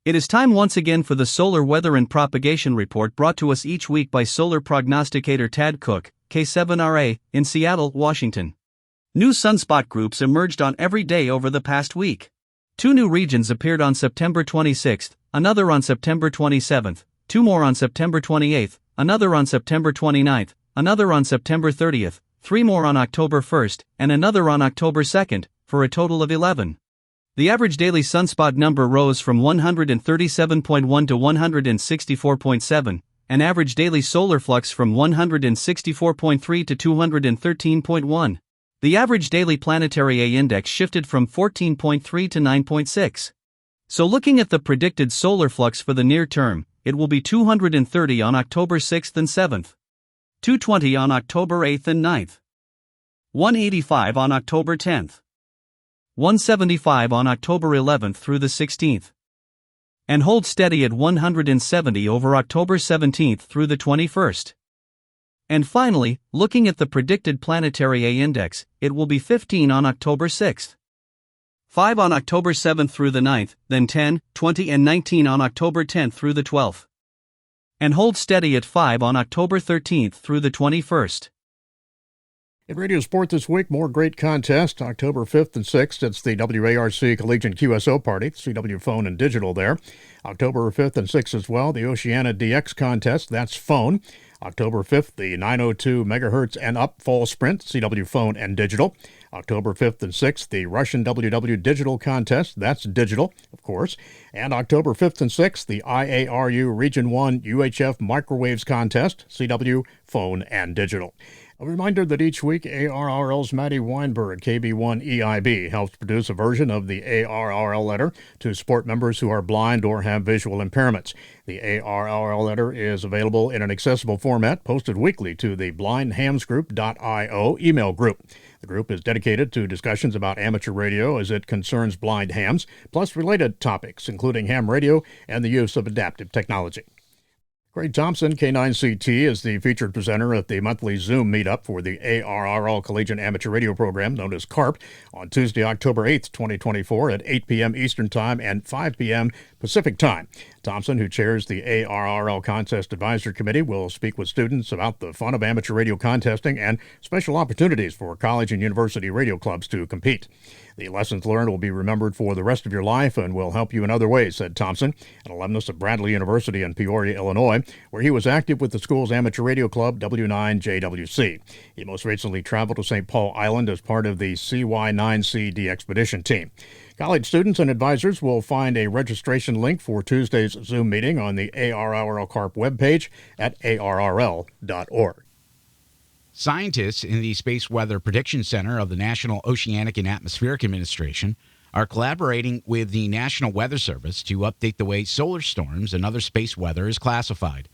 It is time once again for the Solar Weather and Propagation Report, brought to us each week by solar prognosticator Tad Cook, K7RA, in Seattle, Washington. New sunspot groups emerged on every day over the past week. 2 new regions appeared on September 26th, another on September 27th, 2 more on September 28th, another on September 29th, another on September 30th, 3 more on October 1st, and another on October 2nd, for a total of 11. The average daily sunspot number rose from 137.1 to 164.7, and average daily solar flux from 164.3 to 213.1. The average daily planetary A index shifted from 14.3 to 9.6. So looking at the predicted solar flux for the near term, it will be 230 on October 6th and 7th, 220 on October 8th and 9th, 185 on October 10th, 175 on October 11th through the 16th. And hold steady at 170 over October 17th through the 21st. And finally, looking at the predicted planetary A index, it will be 15 on October 6th. 5 on October 7th through the 9th, then 10, 20 and 19 on October 10th through the 12th. And hold steady at 5 on October 13th through the 21st. In Radio Sport this week, more great contests. October 5th and 6th, it's the WARC Collegiate QSO Party, CW Phone and Digital there. October 5th and 6th as well, the Oceania DX Contest, that's phone. October 5th, the 902 megahertz and up Fall Sprint, CW Phone and Digital. October 5th and 6th, the Russian WW Digital Contest, that's digital, of course. And October 5th and 6th, the IARU Region 1 UHF Microwaves Contest, CW Phone and Digital. A reminder that each week ARRL's Maddie Weinberg, KB1EIB, helps produce a version of the ARRL letter to support members who are blind or have visual impairments. The ARRL letter is available in an accessible format, posted weekly to the blindhamsgroup.io email group. The group is dedicated to discussions about amateur radio as it concerns blind hams, plus related topics, including ham radio and the use of adaptive technology. Craig Thompson, K9CT, is the featured presenter at the monthly Zoom meetup for the ARRL Collegiate Amateur Radio Program, known as CARP, on Tuesday, October 8th, 2024 at 8 p.m. Eastern Time and 5 p.m. Pacific Time. Thompson, who chairs the ARRL Contest Advisory Committee, will speak with students about the fun of amateur radio contesting and special opportunities for college and university radio clubs to compete. The lessons learned will be remembered for the rest of your life and will help you in other ways, said Thompson, an alumnus of Bradley University in Peoria, Illinois, where he was active with the school's amateur radio club, W9JWC. He most recently traveled to St. Paul Island as part of the CY9CD expedition team. College students and advisors will find a registration link for Tuesday's Zoom meeting on the ARRL CARP webpage at arrl.org. Scientists in the Space Weather Prediction Center of the National Oceanic and Atmospheric Administration are collaborating with the National Weather Service to update the way solar storms and other space weather is classified.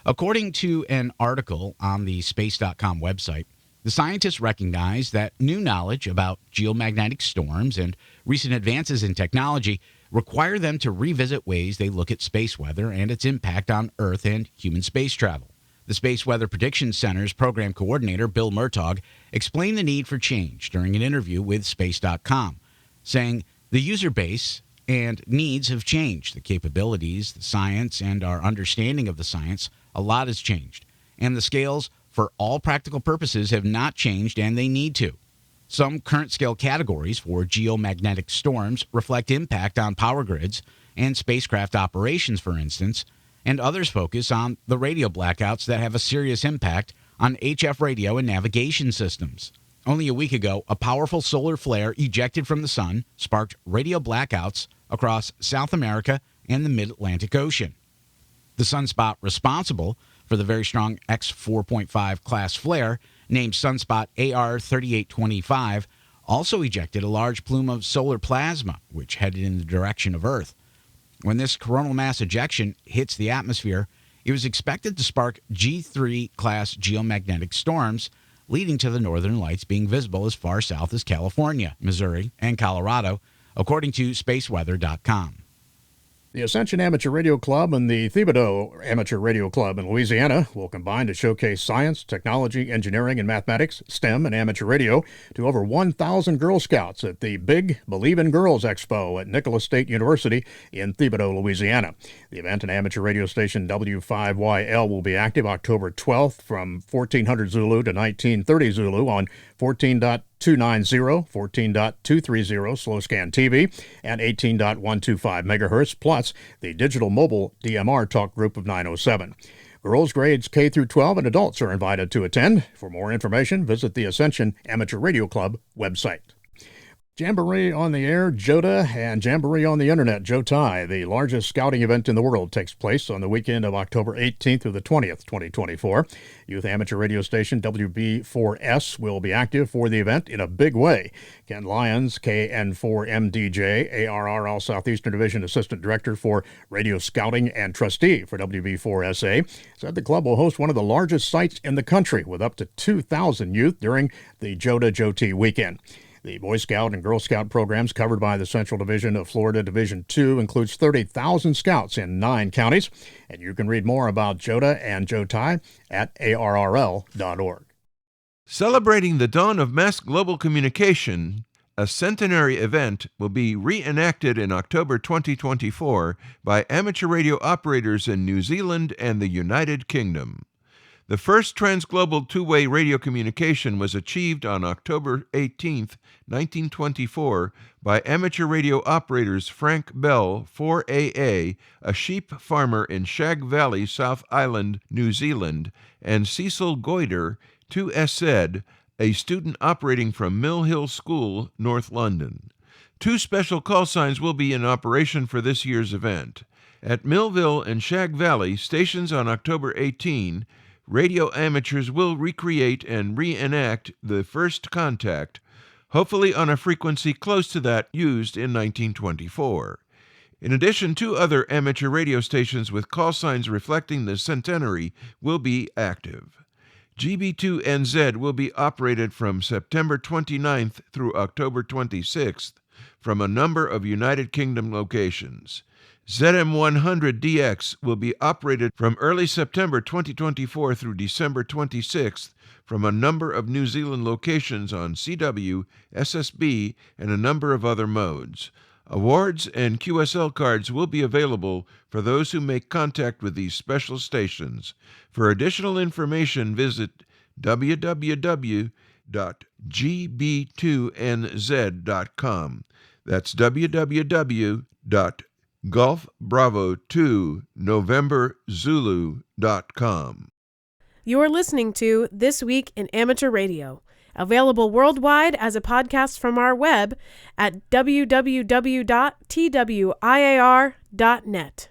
According to an article on the space.com website, the scientists recognize that new knowledge about geomagnetic storms and recent advances in technology require them to revisit ways they look at space weather and its impact on Earth and human space travel. The Space Weather Prediction Center's program coordinator, Bill Murtaugh, explained the need for change during an interview with Space.com, saying the user base and needs have changed. The capabilities, the science, and our understanding of the science, a lot has changed. And the scales, for all practical purposes, have not changed, and they need to. Some current scale categories for geomagnetic storms reflect impact on power grids and spacecraft operations, for instance, and others focus on the radio blackouts that have a serious impact on HF radio and navigation systems. Only a week ago, a powerful solar flare ejected from the sun sparked radio blackouts across South America and the Mid-Atlantic Ocean. The sunspot responsible for the very strong X4.5 class flare, named Sunspot AR3825, also ejected a large plume of solar plasma, which headed in the direction of Earth. When this coronal mass ejection hits the atmosphere, it was expected to spark G3-class geomagnetic storms, leading to the northern lights being visible as far south as California, Missouri, and Colorado, according to spaceweather.com. The Ascension Amateur Radio Club and the Thibodaux Amateur Radio Club in Louisiana will combine to showcase science, technology, engineering, and mathematics, STEM, and amateur radio to over 1,000 Girl Scouts at the Big Believe in Girls Expo at Nicholas State University in Thibodaux, Louisiana. The event and amateur radio station W5YL will be active October 12th from 1400 Zulu to 1930 Zulu on 14.290, 14.230 slow scan TV, and 18.125 megahertz, plus the digital mobile DMR talk group of 907. Girls grades K through 12 and adults are invited to attend. For more information, visit the Ascension Amateur Radio Club website. Jamboree on the Air, JOTA, and Jamboree on the Internet, JOTAI, the largest scouting event in the world, takes place on the weekend of October 18th through the 20th, 2024. Youth amateur radio station WB4S will be active for the event in a big way. Ken Lyons, KN4MDJ, ARRL Southeastern Division Assistant Director for Radio Scouting and Trustee for WB4SA, said the club will host one of the largest sites in the country with up to 2,000 youth during the JOTA-JOTI weekend. The Boy Scout and Girl Scout programs covered by the Central Division of Florida Division II includes 30,000 scouts in 9 counties. And you can read more about JOTA and JOTI at arrl.org. Celebrating the dawn of mass global communication, a centenary event will be reenacted in October 2024 by amateur radio operators in New Zealand and the United Kingdom. The first transglobal two-way radio communication was achieved on October 18, 1924, by amateur radio operators Frank Bell, 4AA, a sheep farmer in Shag Valley, South Island, New Zealand, and Cecil Goyder, 2SZ, a student operating from Mill Hill School, North London. 2 special call signs will be in operation for this year's event. At Millville and Shag Valley stations on October 18, radio amateurs will recreate and reenact the first contact, hopefully on a frequency close to that used in 1924. In addition, 2 other amateur radio stations with call signs reflecting the centenary will be active. GB2NZ will be operated from September 29th through October 26th from a number of United Kingdom locations. ZM100DX will be operated from early September 2024 through December 26th from a number of New Zealand locations on CW, SSB, and a number of other modes. Awards and QSL cards will be available for those who make contact with these special stations. For additional information, visit www.gb2nz.com. That's www.golfbravo2novemberzulu.com. You're listening to This Week in Amateur Radio, available worldwide as a podcast from our web at www.twiar.net.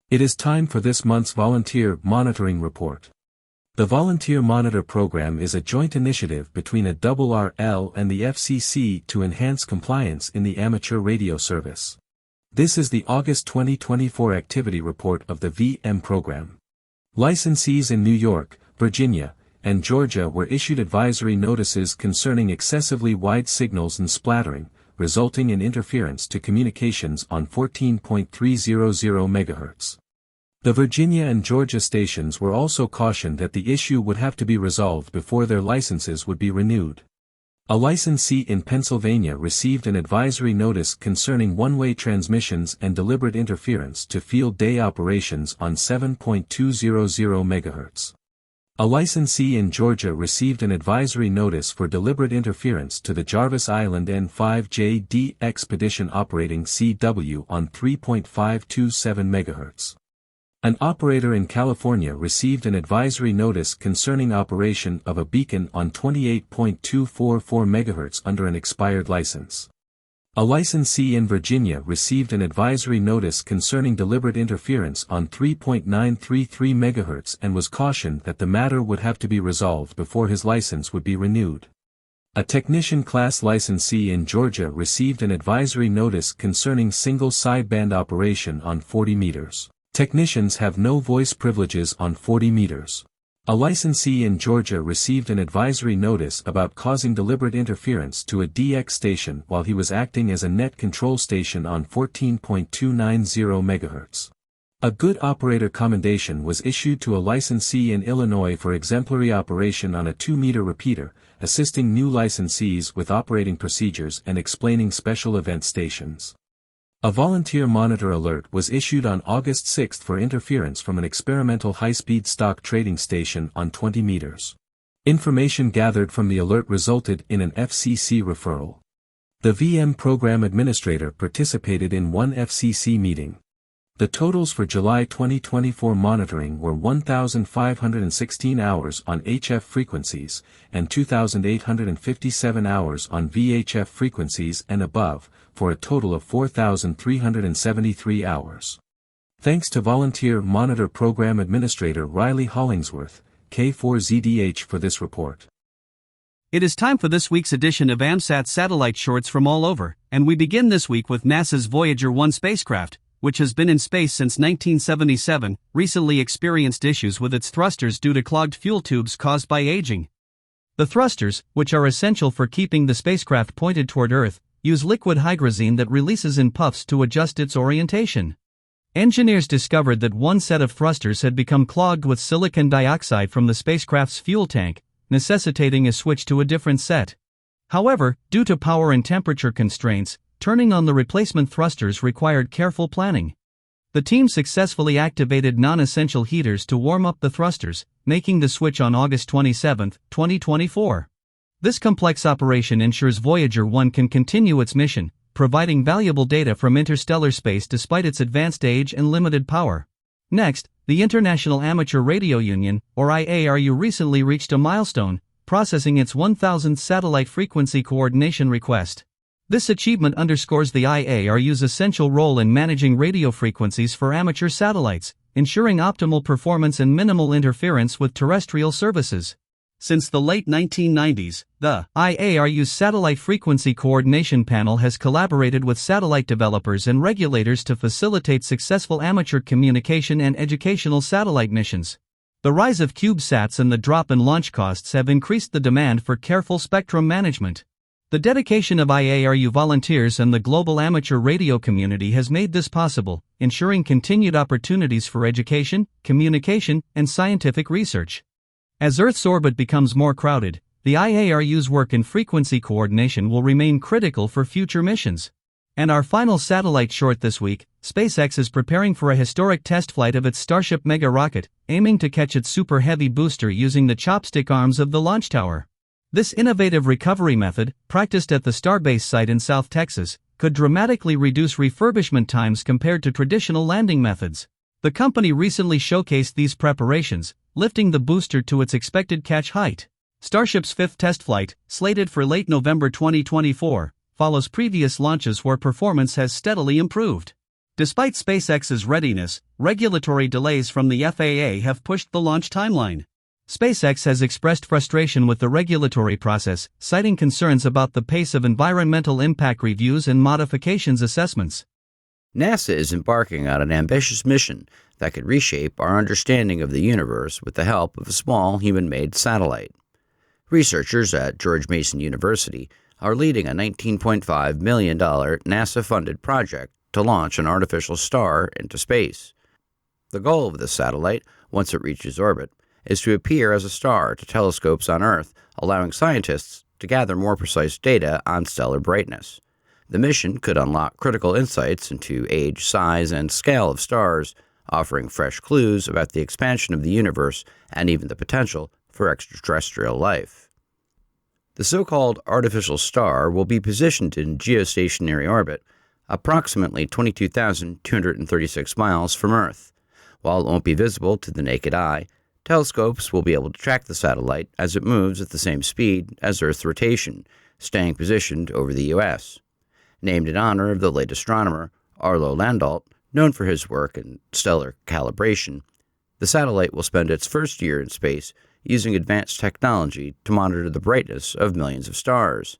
It is time for this month's Volunteer Monitoring Report. The Volunteer Monitor Program is a joint initiative between a RRL and the FCC to enhance compliance in the amateur radio service. This is the August 2024 activity report of the VM program. Licensees in New York, Virginia, and Georgia were issued advisory notices concerning excessively wide signals and splattering, resulting in interference to communications on 14.300 MHz. The Virginia and Georgia stations were also cautioned that the issue would have to be resolved before their licenses would be renewed. A licensee in Pennsylvania received an advisory notice concerning one-way transmissions and deliberate interference to field day operations on 7.200 MHz. A licensee in Georgia received an advisory notice for deliberate interference to the Jarvis Island N5JD Expedition operating CW on 3.527 MHz. An operator in California received an advisory notice concerning operation of a beacon on 28.244 MHz under an expired license. A licensee in Virginia received an advisory notice concerning deliberate interference on 3.933 MHz and was cautioned that the matter would have to be resolved before his license would be renewed. A technician class licensee in Georgia received an advisory notice concerning single sideband operation on 40 meters. Technicians have no voice privileges on 40 meters. A licensee in Georgia received an advisory notice about causing deliberate interference to a DX station while he was acting as a net control station on 14.290 MHz. A good operator commendation was issued to a licensee in Illinois for exemplary operation on a 2-meter repeater, assisting new licensees with operating procedures and explaining special event stations. A volunteer monitor alert was issued on August 6 for interference from an experimental high-speed stock trading station on 20 meters. Information gathered from the alert resulted in an FCC referral. The VM program administrator participated in one FCC meeting. The totals for July 2024 monitoring were 1,516 hours on HF frequencies and 2,857 hours on VHF frequencies and above, for a total of 4,373 hours. Thanks to Volunteer Monitor Program Administrator Riley Hollingsworth, K4ZDH for this report. It is time for this week's edition of AMSAT satellite shorts from all over, and we begin this week with NASA's Voyager 1 spacecraft, which has been in space since 1977, recently experienced issues with its thrusters due to clogged fuel tubes caused by aging. The thrusters, which are essential for keeping the spacecraft pointed toward Earth, use liquid hydrazine that releases in puffs to adjust its orientation. Engineers discovered that one set of thrusters had become clogged with silicon dioxide from the spacecraft's fuel tank, necessitating a switch to a different set. However, due to power and temperature constraints, turning on the replacement thrusters required careful planning. The team successfully activated non-essential heaters to warm up the thrusters, making the switch on August 27, 2024. This complex operation ensures Voyager 1 can continue its mission, providing valuable data from interstellar space despite its advanced age and limited power. Next, the International Amateur Radio Union, or IARU, recently reached a milestone, processing its 1,000th satellite frequency coordination request. This achievement underscores the IARU's essential role in managing radio frequencies for amateur satellites, ensuring optimal performance and minimal interference with terrestrial services. Since the late 1990s, the IARU's Satellite Frequency Coordination Panel has collaborated with satellite developers and regulators to facilitate successful amateur communication and educational satellite missions. The rise of CubeSats and the drop in launch costs have increased the demand for careful spectrum management. The dedication of IARU volunteers and the global amateur radio community has made this possible, ensuring continued opportunities for education, communication, and scientific research. As Earth's orbit becomes more crowded, the IARU's work in frequency coordination will remain critical for future missions. And our final satellite short this week, SpaceX is preparing for a historic test flight of its Starship mega rocket, aiming to catch its Super Heavy booster using the chopstick arms of the launch tower. This innovative recovery method, practiced at the Starbase site in South Texas, could dramatically reduce refurbishment times compared to traditional landing methods. The company recently showcased these preparations, lifting the booster to its expected catch height. Starship's fifth test flight, slated for late November 2024, follows previous launches where performance has steadily improved. Despite SpaceX's readiness, regulatory delays from the FAA have pushed the launch timeline. SpaceX has expressed frustration with the regulatory process, citing concerns about the pace of environmental impact reviews and modifications assessments. NASA is embarking on an ambitious mission that could reshape our understanding of the universe with the help of a small human-made satellite. Researchers at George Mason University are leading a $19.5 million NASA-funded project to launch an artificial star into space. The goal of this satellite, once it reaches orbit, is to appear as a star to telescopes on Earth, allowing scientists to gather more precise data on stellar brightness. The mission could unlock critical insights into age, size, and scale of stars, offering fresh clues about the expansion of the universe and even the potential for extraterrestrial life. The so-called artificial star will be positioned in geostationary orbit, approximately 22,236 miles from Earth. While it won't be visible to the naked eye, telescopes will be able to track the satellite as it moves at the same speed as Earth's rotation, staying positioned over the U.S. Named in honor of the late astronomer Arlo Landault, known for his work in stellar calibration, the satellite will spend its first year in space using advanced technology to monitor the brightness of millions of stars.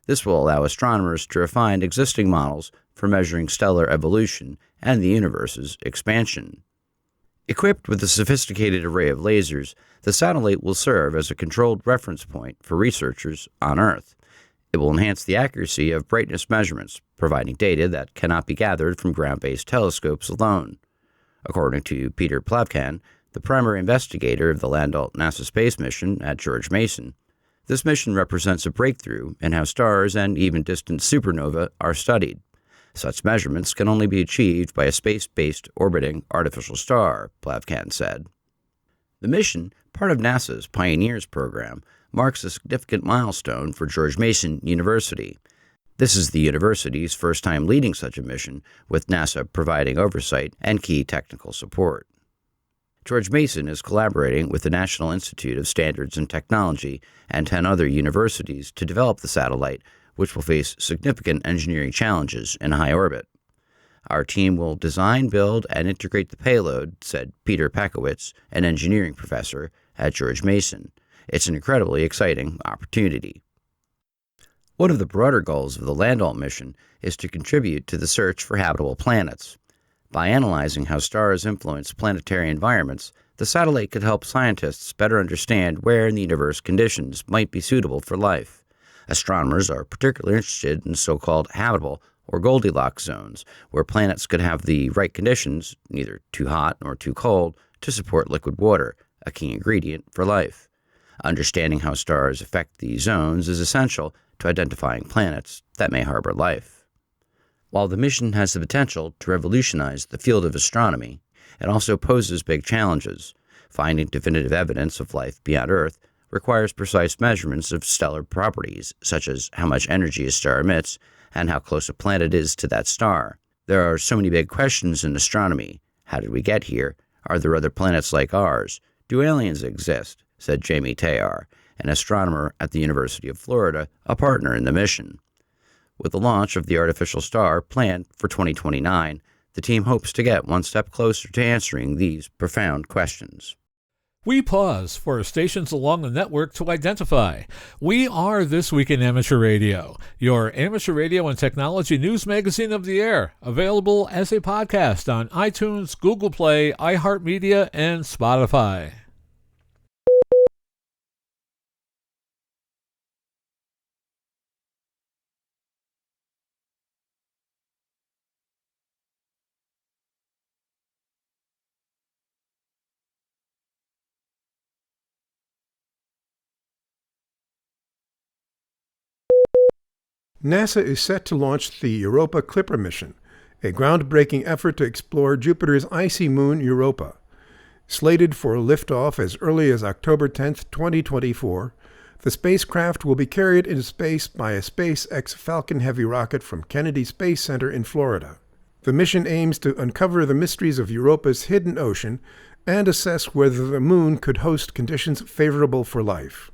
This will allow astronomers to refine existing models for measuring stellar evolution and the universe's expansion. Equipped with a sophisticated array of lasers, the satellite will serve as a controlled reference point for researchers on Earth. It will enhance the accuracy of brightness measurements, providing data that cannot be gathered from ground-based telescopes alone. According to Peter Plavkan, the primary investigator of the Landault NASA space mission at George Mason, this mission represents a breakthrough in how stars and even distant supernovae are studied. Such measurements can only be achieved by a space-based orbiting artificial star, Plavkan said. The mission, part of NASA's Pioneers program, marks a significant milestone for George Mason University. This is the university's first time leading such a mission, with NASA providing oversight and key technical support. George Mason is collaborating with the National Institute of Standards and Technology and 10 other universities to develop the satellite, which will face significant engineering challenges in high orbit. Our team will design, build, and integrate the payload, said Peter Pakowitz, an engineering professor at George Mason. It's an incredibly exciting opportunity. One of the broader goals of the Landau mission is to contribute to the search for habitable planets. By analyzing how stars influence planetary environments, the satellite could help scientists better understand where in the universe conditions might be suitable for life. Astronomers are particularly interested in so-called habitable or Goldilocks zones, where planets could have the right conditions, neither too hot nor too cold, to support liquid water, a key ingredient for life. Understanding how stars affect these zones is essential to identifying planets that may harbor life. While the mission has the potential to revolutionize the field of astronomy, it also poses big challenges. Finding definitive evidence of life beyond Earth requires precise measurements of stellar properties, such as how much energy a star emits and how close a planet is to that star. There are so many big questions in astronomy. How did we get here? Are there other planets like ours? Do aliens exist? Said Jamie Tayar, an astronomer at the University of Florida, a partner in the mission. With the launch of the artificial star planned for 2029, the team hopes to get one step closer to answering these profound questions. We pause for stations along the network to identify. We are This Week in Amateur Radio, your amateur radio and technology news magazine of the air, available as a podcast on iTunes, Google Play, iHeartMedia, and Spotify. NASA is set to launch the Europa Clipper mission, a groundbreaking effort to explore Jupiter's icy moon Europa. Slated for liftoff as early as October 10, 2024, the spacecraft will be carried into space by a SpaceX Falcon Heavy rocket from Kennedy Space Center in Florida. The mission aims to uncover the mysteries of Europa's hidden ocean and assess whether the moon could host conditions favorable for life.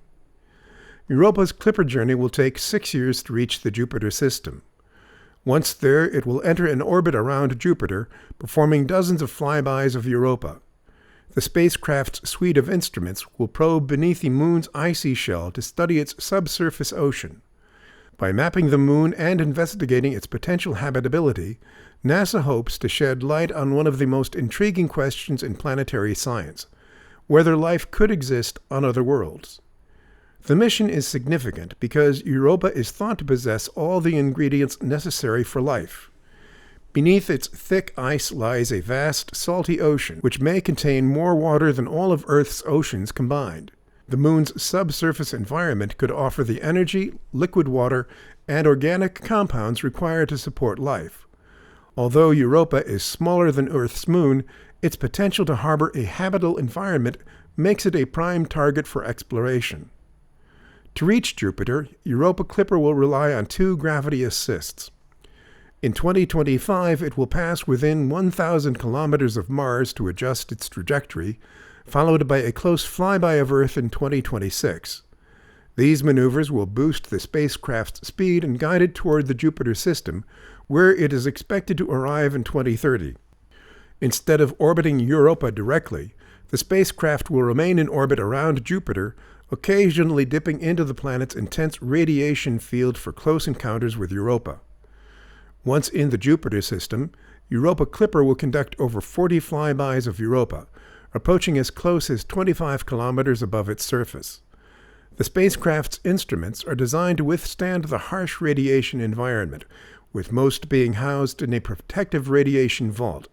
Europa's Clipper journey will take 6 years to reach the Jupiter system. Once there, it will enter an orbit around Jupiter, performing dozens of flybys of Europa. The spacecraft's suite of instruments will probe beneath the moon's icy shell to study its subsurface ocean. By mapping the moon and investigating its potential habitability, NASA hopes to shed light on one of the most intriguing questions in planetary science: whether life could exist on other worlds. The mission is significant because Europa is thought to possess all the ingredients necessary for life. Beneath its thick ice lies a vast, salty ocean, which may contain more water than all of Earth's oceans combined. The moon's subsurface environment could offer the energy, liquid water, and organic compounds required to support life. Although Europa is smaller than Earth's moon, its potential to harbor a habitable environment makes it a prime target for exploration. To reach Jupiter, Europa Clipper will rely on 2 gravity assists. In 2025, it will pass within 1,000 kilometers of Mars to adjust its trajectory, followed by a close flyby of Earth in 2026. These maneuvers will boost the spacecraft's speed and guide it toward the Jupiter system, where it is expected to arrive in 2030. Instead of orbiting Europa directly, the spacecraft will remain in orbit around Jupiter, occasionally dipping into the planet's intense radiation field for close encounters with Europa. Once in the Jupiter system, Europa Clipper will conduct over 40 flybys of Europa, approaching as close as 25 kilometers above its surface. The spacecraft's instruments are designed to withstand the harsh radiation environment, with most being housed in a protective radiation vault.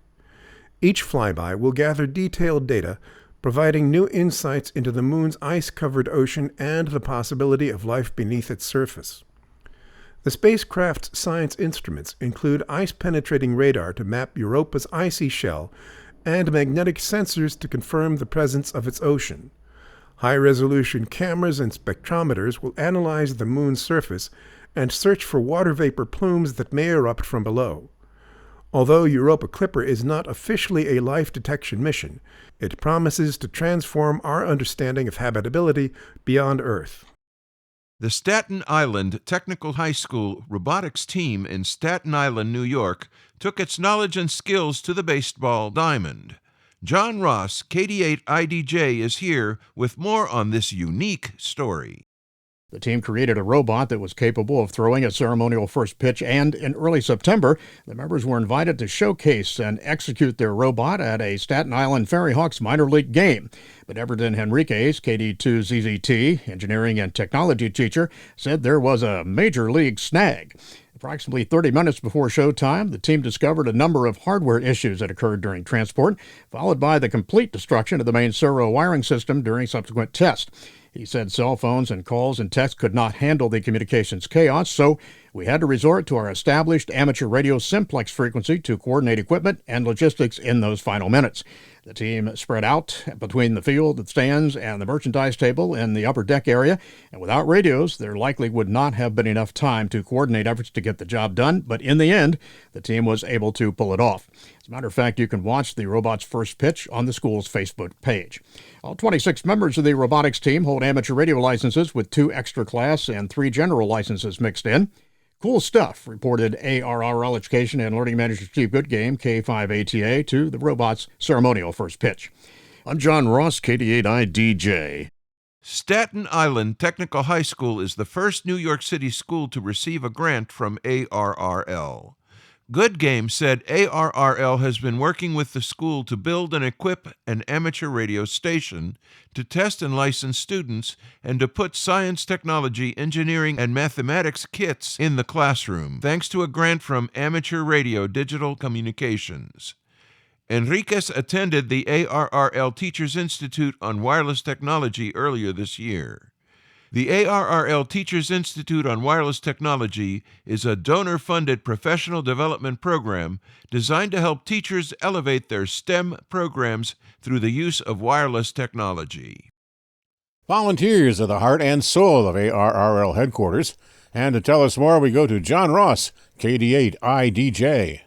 Each flyby will gather detailed data, providing new insights into the moon's ice-covered ocean and the possibility of life beneath its surface. The spacecraft's science instruments include ice-penetrating radar to map Europa's icy shell and magnetic sensors to confirm the presence of its ocean. High-resolution cameras and spectrometers will analyze the moon's surface and search for water vapor plumes that may erupt from below. Although Europa Clipper is not officially a life detection mission, it promises to transform our understanding of habitability beyond Earth. The Staten Island Technical High School robotics team in Staten Island, New York, took its knowledge and skills to the baseball diamond. John Ross, KD8IDJ, is here with more on this unique story. The team created a robot that was capable of throwing a ceremonial first pitch, and in early September, the members were invited to showcase and execute their robot at a Staten Island Ferry Hawks minor league game. But Everton Henriquez, KD2 ZZT, engineering and technology teacher, said there was a major league snag. Approximately 30 minutes before showtime, the team discovered a number of hardware issues that occurred during transport, followed by the complete destruction of the main servo wiring system during subsequent tests. He said cell phones and calls and texts could not handle the communications chaos, so we had to resort to our established amateur radio simplex frequency to coordinate equipment and logistics in those final minutes. The team spread out between the field, the stands, and the merchandise table in the upper deck area, and without radios, there likely would not have been enough time to coordinate efforts to get the job done, but in the end, the team was able to pull it off. As a matter of fact, you can watch the robot's first pitch on the school's Facebook page. All 26 members of the robotics team hold amateur radio licenses with 2 extra class and 3 general licenses mixed in. Cool stuff, reported ARRL Education and Learning Manager Chief Goodgame, K5ATA, to the robot's ceremonial first pitch. I'm John Ross, KD8IDJ. Staten Island Technical High School is the first New York City school to receive a grant from ARRL. Goodgame said ARRL has been working with the school to build and equip an amateur radio station, to test and license students, and to put science, technology, engineering, and mathematics kits in the classroom, thanks to a grant from Amateur Radio Digital Communications. Enriquez attended the ARRL Teachers Institute on Wireless Technology earlier this year. The ARRL Teachers Institute on Wireless Technology is a donor-funded professional development program designed to help teachers elevate their STEM programs through the use of wireless technology. Volunteers are the heart and soul of ARRL headquarters, and to tell us more, we go to John Ross, KD8IDJ.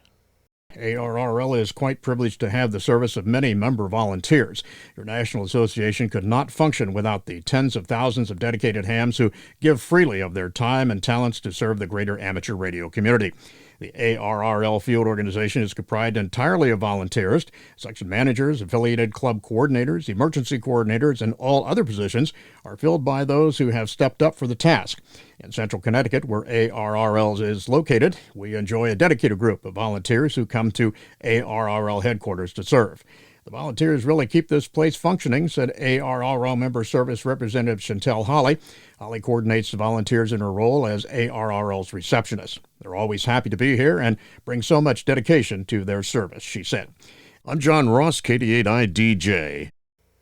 ARRL is quite privileged to have the service of many member volunteers. Your national association could not function without the tens of thousands of dedicated hams who give freely of their time and talents to serve the greater amateur radio community. The ARRL field organization is comprised entirely of volunteers. Section managers, affiliated club coordinators, emergency coordinators, and all other positions are filled by those who have stepped up for the task. In Central Connecticut, where ARRL is located, we enjoy a dedicated group of volunteers who come to ARRL headquarters to serve. The volunteers really keep this place functioning, said ARRL Member Service Representative Chantel Holly. Holly coordinates the volunteers in her role as ARRL's receptionist. They're always happy to be here and bring so much dedication to their service, she said. I'm John Ross, KD8IDJ.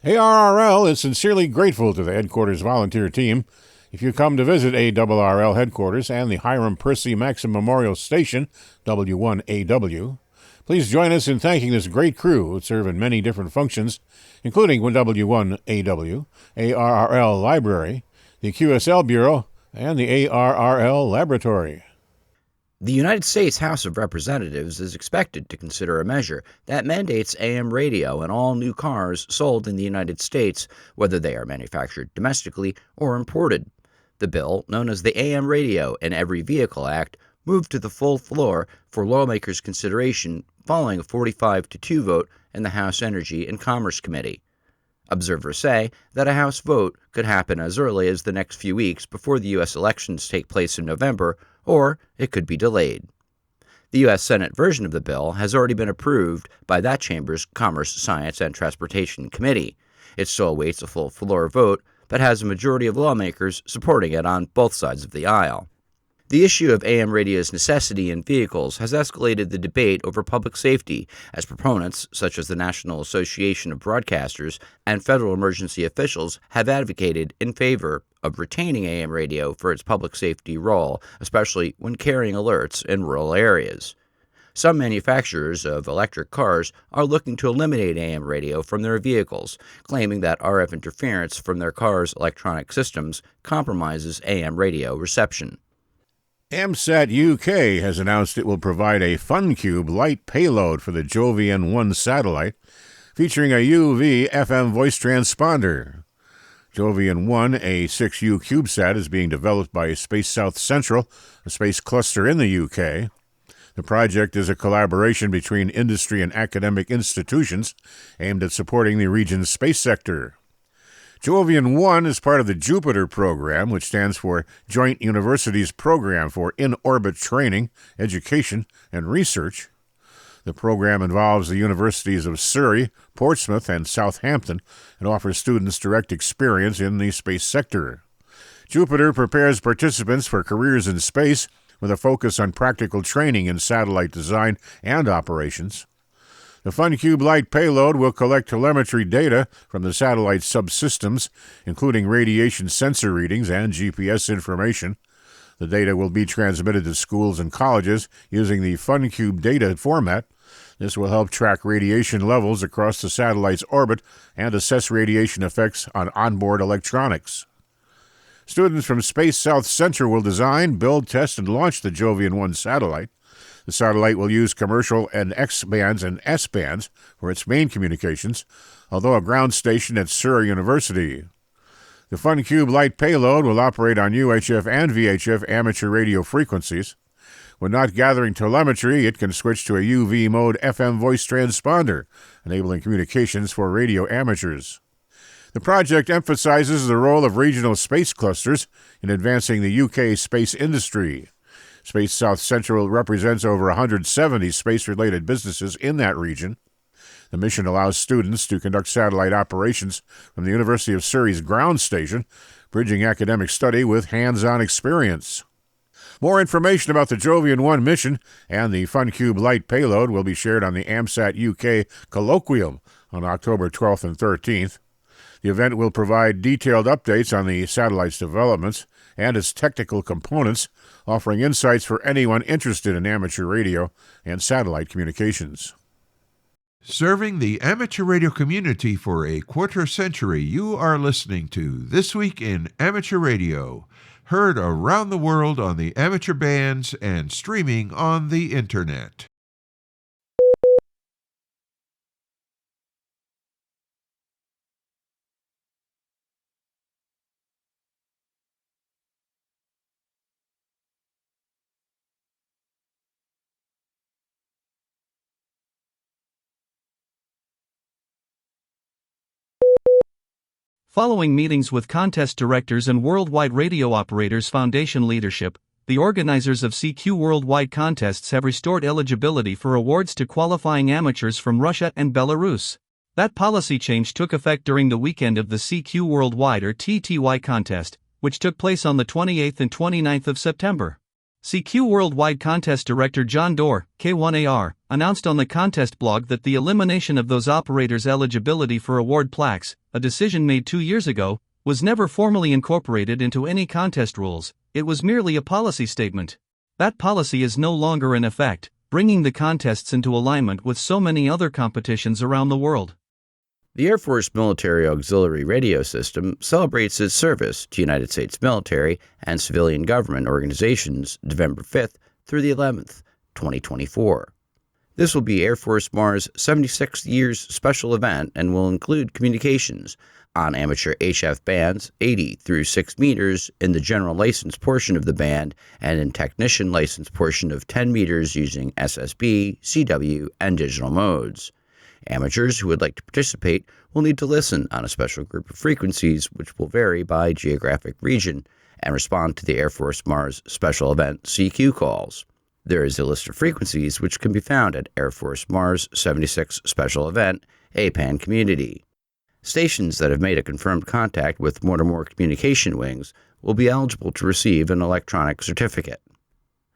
ARRL is sincerely grateful to the headquarters volunteer team. If you come to visit ARRL headquarters and the Hiram Percy Maxim Memorial Station, W1AW, please join us in thanking this great crew who serve in many different functions, including W1AW, ARRL Library, the QSL Bureau, and the ARRL Laboratory. The United States House of Representatives is expected to consider a measure that mandates AM radio in all new cars sold in the United States, whether they are manufactured domestically or imported. The bill, known as the AM Radio in Every Vehicle Act, moved to the full floor for lawmakers' consideration following a 45-2 vote in the House Energy and Commerce Committee. Observers say that a House vote could happen as early as the next few weeks before the U.S. elections take place in November, or it could be delayed. The U.S. Senate version of the bill has already been approved by that chamber's Commerce, Science, and Transportation Committee. It still awaits a full floor vote, but has a majority of lawmakers supporting it on both sides of the aisle. The issue of AM radio's necessity in vehicles has escalated the debate over public safety, as proponents, such as the National Association of Broadcasters and federal emergency officials, have advocated in favor of retaining AM radio for its public safety role, especially when carrying alerts in rural areas. Some manufacturers of electric cars are looking to eliminate AM radio from their vehicles, claiming that RF interference from their cars' electronic systems compromises AM radio reception. AMSAT-UK has announced it will provide a FUNcube Lite payload for the Jovian-1 satellite, featuring a UV-FM voice transponder. Jovian-1, a 6U CubeSat, is being developed by Space South Central, a space cluster in the UK. The project is a collaboration between industry and academic institutions aimed at supporting the region's space sector. Jovian 1 is part of the Jupiter program, which stands for Joint Universities Program for In-Orbit Training, Education, and Research. The program involves the universities of Surrey, Portsmouth, and Southampton and offers students direct experience in the space sector. Jupiter prepares participants for careers in space with a focus on practical training in satellite design and operations. The FUNcube Lite payload will collect telemetry data from the satellite subsystems, including radiation sensor readings and GPS information. The data will be transmitted to schools and colleges using the FUNcube data format. This will help track radiation levels across the satellite's orbit and assess radiation effects on onboard electronics. Students from Space South Central will design, build, test, and launch the Jovian 1 satellite. The satellite will use commercial and X-bands and S-bands for its main communications, although a ground station at Surrey University. The FUNcube Lite payload will operate on UHF and VHF amateur radio frequencies. When not gathering telemetry, it can switch to a UV mode FM voice transponder, enabling communications for radio amateurs. The project emphasizes the role of regional space clusters in advancing the UK space industry. Space South Central represents over 170 space-related businesses in that region. The mission allows students to conduct satellite operations from the University of Surrey's ground station, bridging academic study with hands-on experience. More information about the Jovian 1 mission and the FUNcube Lite payload will be shared on the AMSAT-UK colloquium on October 12th and 13th. The event will provide detailed updates on the satellite's developments and its technical components, offering insights for anyone interested in amateur radio and satellite communications. Serving the amateur radio community for a quarter century, you are listening to This Week in Amateur Radio, heard around the world on the amateur bands and streaming on the Internet. Following meetings with contest directors and Worldwide Radio Operators Foundation leadership, the organizers of CQ Worldwide contests have restored eligibility for awards to qualifying amateurs from Russia and Belarus. That policy change took effect during the weekend of the CQ Worldwide or TTY contest, which took place on the 28th and 29th of September. CQ Worldwide Contest Director John Dorr, K1AR, announced on the contest blog that the elimination of those operators' eligibility for award plaques, a decision made 2 years ago, was never formally incorporated into any contest rules. It was merely a policy statement. That policy is no longer in effect, bringing the contests into alignment with so many other competitions around the world. The Air Force Military Auxiliary Radio System celebrates its service to United States military and civilian government organizations November 5th through the 11th, 2024. This will be Air Force Mars' 76th years special event and will include communications on amateur HF bands 80 through 6 meters in the general license portion of the band and in technician license portion of 10 meters using SSB, CW, and digital modes. Amateurs who would like to participate will need to listen on a special group of frequencies which will vary by geographic region and respond to the Air Force Mars Special Event CQ calls. There is a list of frequencies which can be found at Air Force Mars 76 Special Event, APAN Community. Stations that have made a confirmed contact with Mortimer Communication Wings will be eligible to receive an electronic certificate.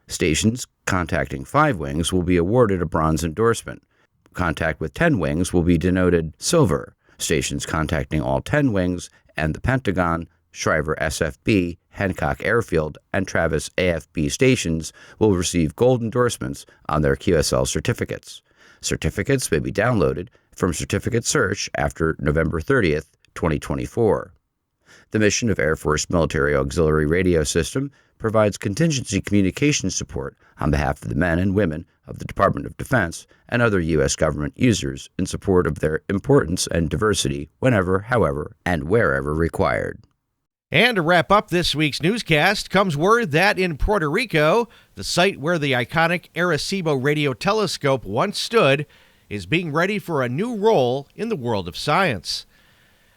Stations contacting 5 wings will be awarded a bronze endorsement. Contact with 10 wings will be denoted silver. Stations contacting all 10 wings and the Pentagon, Shriver SFB, Hancock Airfield, and Travis AFB stations will receive gold endorsements on their QSL certificates. Certificates may be downloaded from Certificate Search after November 30th, 2024. The mission of Air Force Military Auxiliary Radio System provides contingency communication support on behalf of the men and women of the Department of Defense and other U.S. government users in support of their importance and diversity whenever, however, and wherever required. And to wrap up this week's newscast comes word that in Puerto Rico, the site where the iconic Arecibo radio telescope once stood is being ready for a new role in the world of science.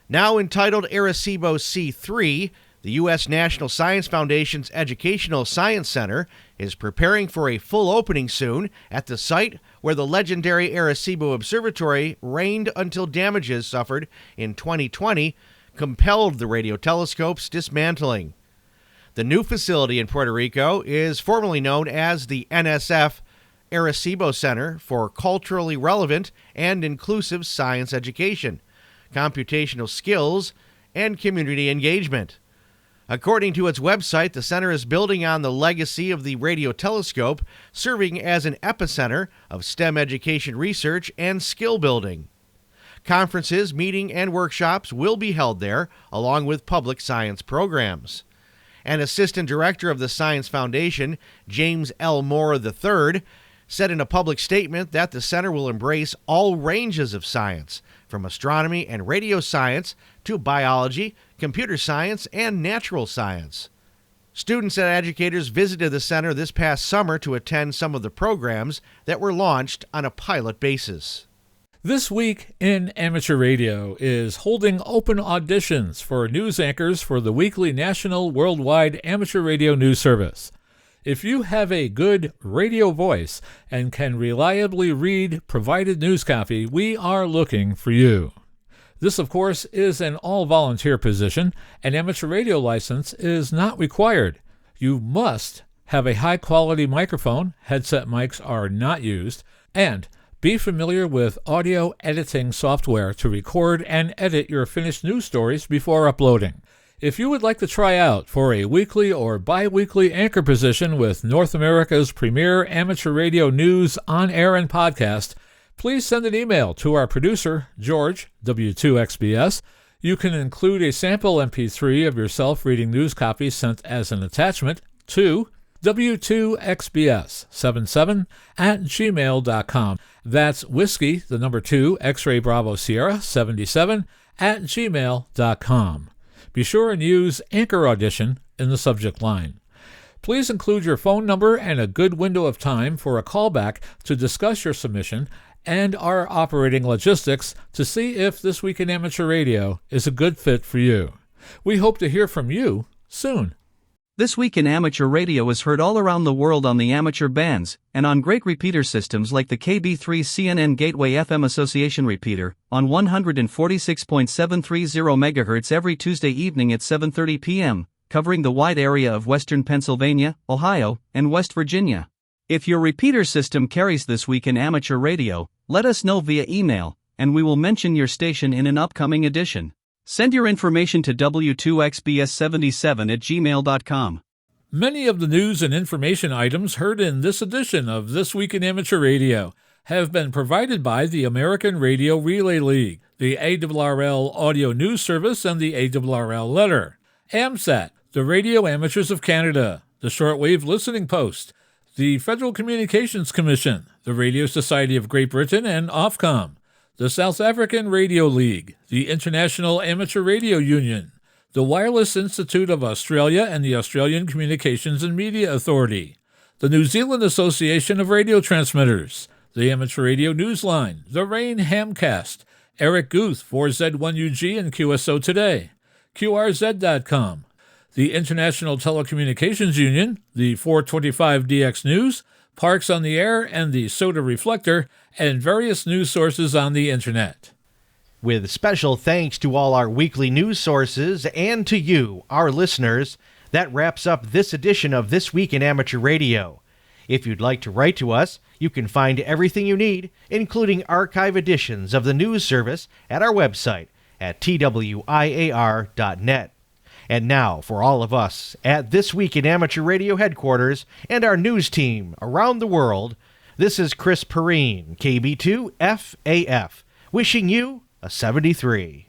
Now entitled Arecibo C3, the U.S. National Science Foundation's Educational Science Center is preparing for a full opening soon at the site where the legendary Arecibo Observatory reigned until damages suffered in 2020 compelled the radio telescope's dismantling. The new facility in Puerto Rico is formally known as the NSF Arecibo Center for Culturally Relevant and Inclusive Science Education, Computational Skills, and Community Engagement. According to its website, the center is building on the legacy of the radio telescope, serving as an epicenter of STEM education research and skill building. Conferences, meetings, and workshops will be held there, along with public science programs. An assistant director of the Science Foundation, James L. Moore III, said in a public statement that the center will embrace all ranges of science, from astronomy and radio science to biology, computer science, and natural science. Students and educators visited the center this past summer to attend some of the programs that were launched on a pilot basis. This Week in Amateur Radio is holding open auditions for news anchors for the weekly national worldwide amateur radio news service. If you have a good radio voice and can reliably read provided news copy, we are looking for you. This, of course, is an all-volunteer position. An amateur radio license is not required. You must have a high-quality microphone, headset mics are not used, and be familiar with audio editing software to record and edit your finished news stories before uploading. If you would like to try out for a weekly or bi-weekly anchor position with North America's premier amateur radio news on air and podcast, please send an email to our producer, George, W2XBS. You can include a sample MP3 of yourself reading news copy sent as an attachment to W2XBS77@gmail.com. That's whiskey, the number 2, X-ray Bravo Sierra 77@gmail.com. Be sure and use Anchor Audition in the subject line. Please include your phone number and a good window of time for a callback to discuss your submission and our operating logistics to see if This Week in Amateur Radio is a good fit for you. We hope to hear from you soon. This Week in Amateur Radio is heard all around the world on the amateur bands, and on great repeater systems like the KB3 CNN Gateway FM Association repeater, on 146.730 MHz every Tuesday evening at 7:30 p.m., covering the wide area of western Pennsylvania, Ohio, and West Virginia. If your repeater system carries This Week in Amateur Radio, let us know via email, and we will mention your station in an upcoming edition. Send your information to W2XBS77@gmail.com. Many of the news and information items heard in this edition of This Week in Amateur Radio have been provided by the American Radio Relay League, the ARRL Audio News Service, and the ARRL Letter, AMSAT, the Radio Amateurs of Canada, the Shortwave Listening Post, the Federal Communications Commission, the Radio Society of Great Britain, and Ofcom, the South African Radio League, the International Amateur Radio Union, the Wireless Institute of Australia and the Australian Communications and Media Authority, the New Zealand Association of Radio Transmitters, the Amateur Radio Newsline, the Rain Hamcast, Eric Guth, 4Z1UG and QSO Today, QRZ.com, the International Telecommunications Union, the 425DX News, Parks on the Air, and the Soda Reflector, and various news sources on the Internet. With special thanks to all our weekly news sources and to you, our listeners, that wraps up this edition of This Week in Amateur Radio. If you'd like to write to us, you can find everything you need, including archive editions of the news service, at our website at twiar.net. And now, for all of us at This Week in Amateur Radio headquarters and our news team around the world, this is Chris Perrine, KB2FAF, wishing you a 73.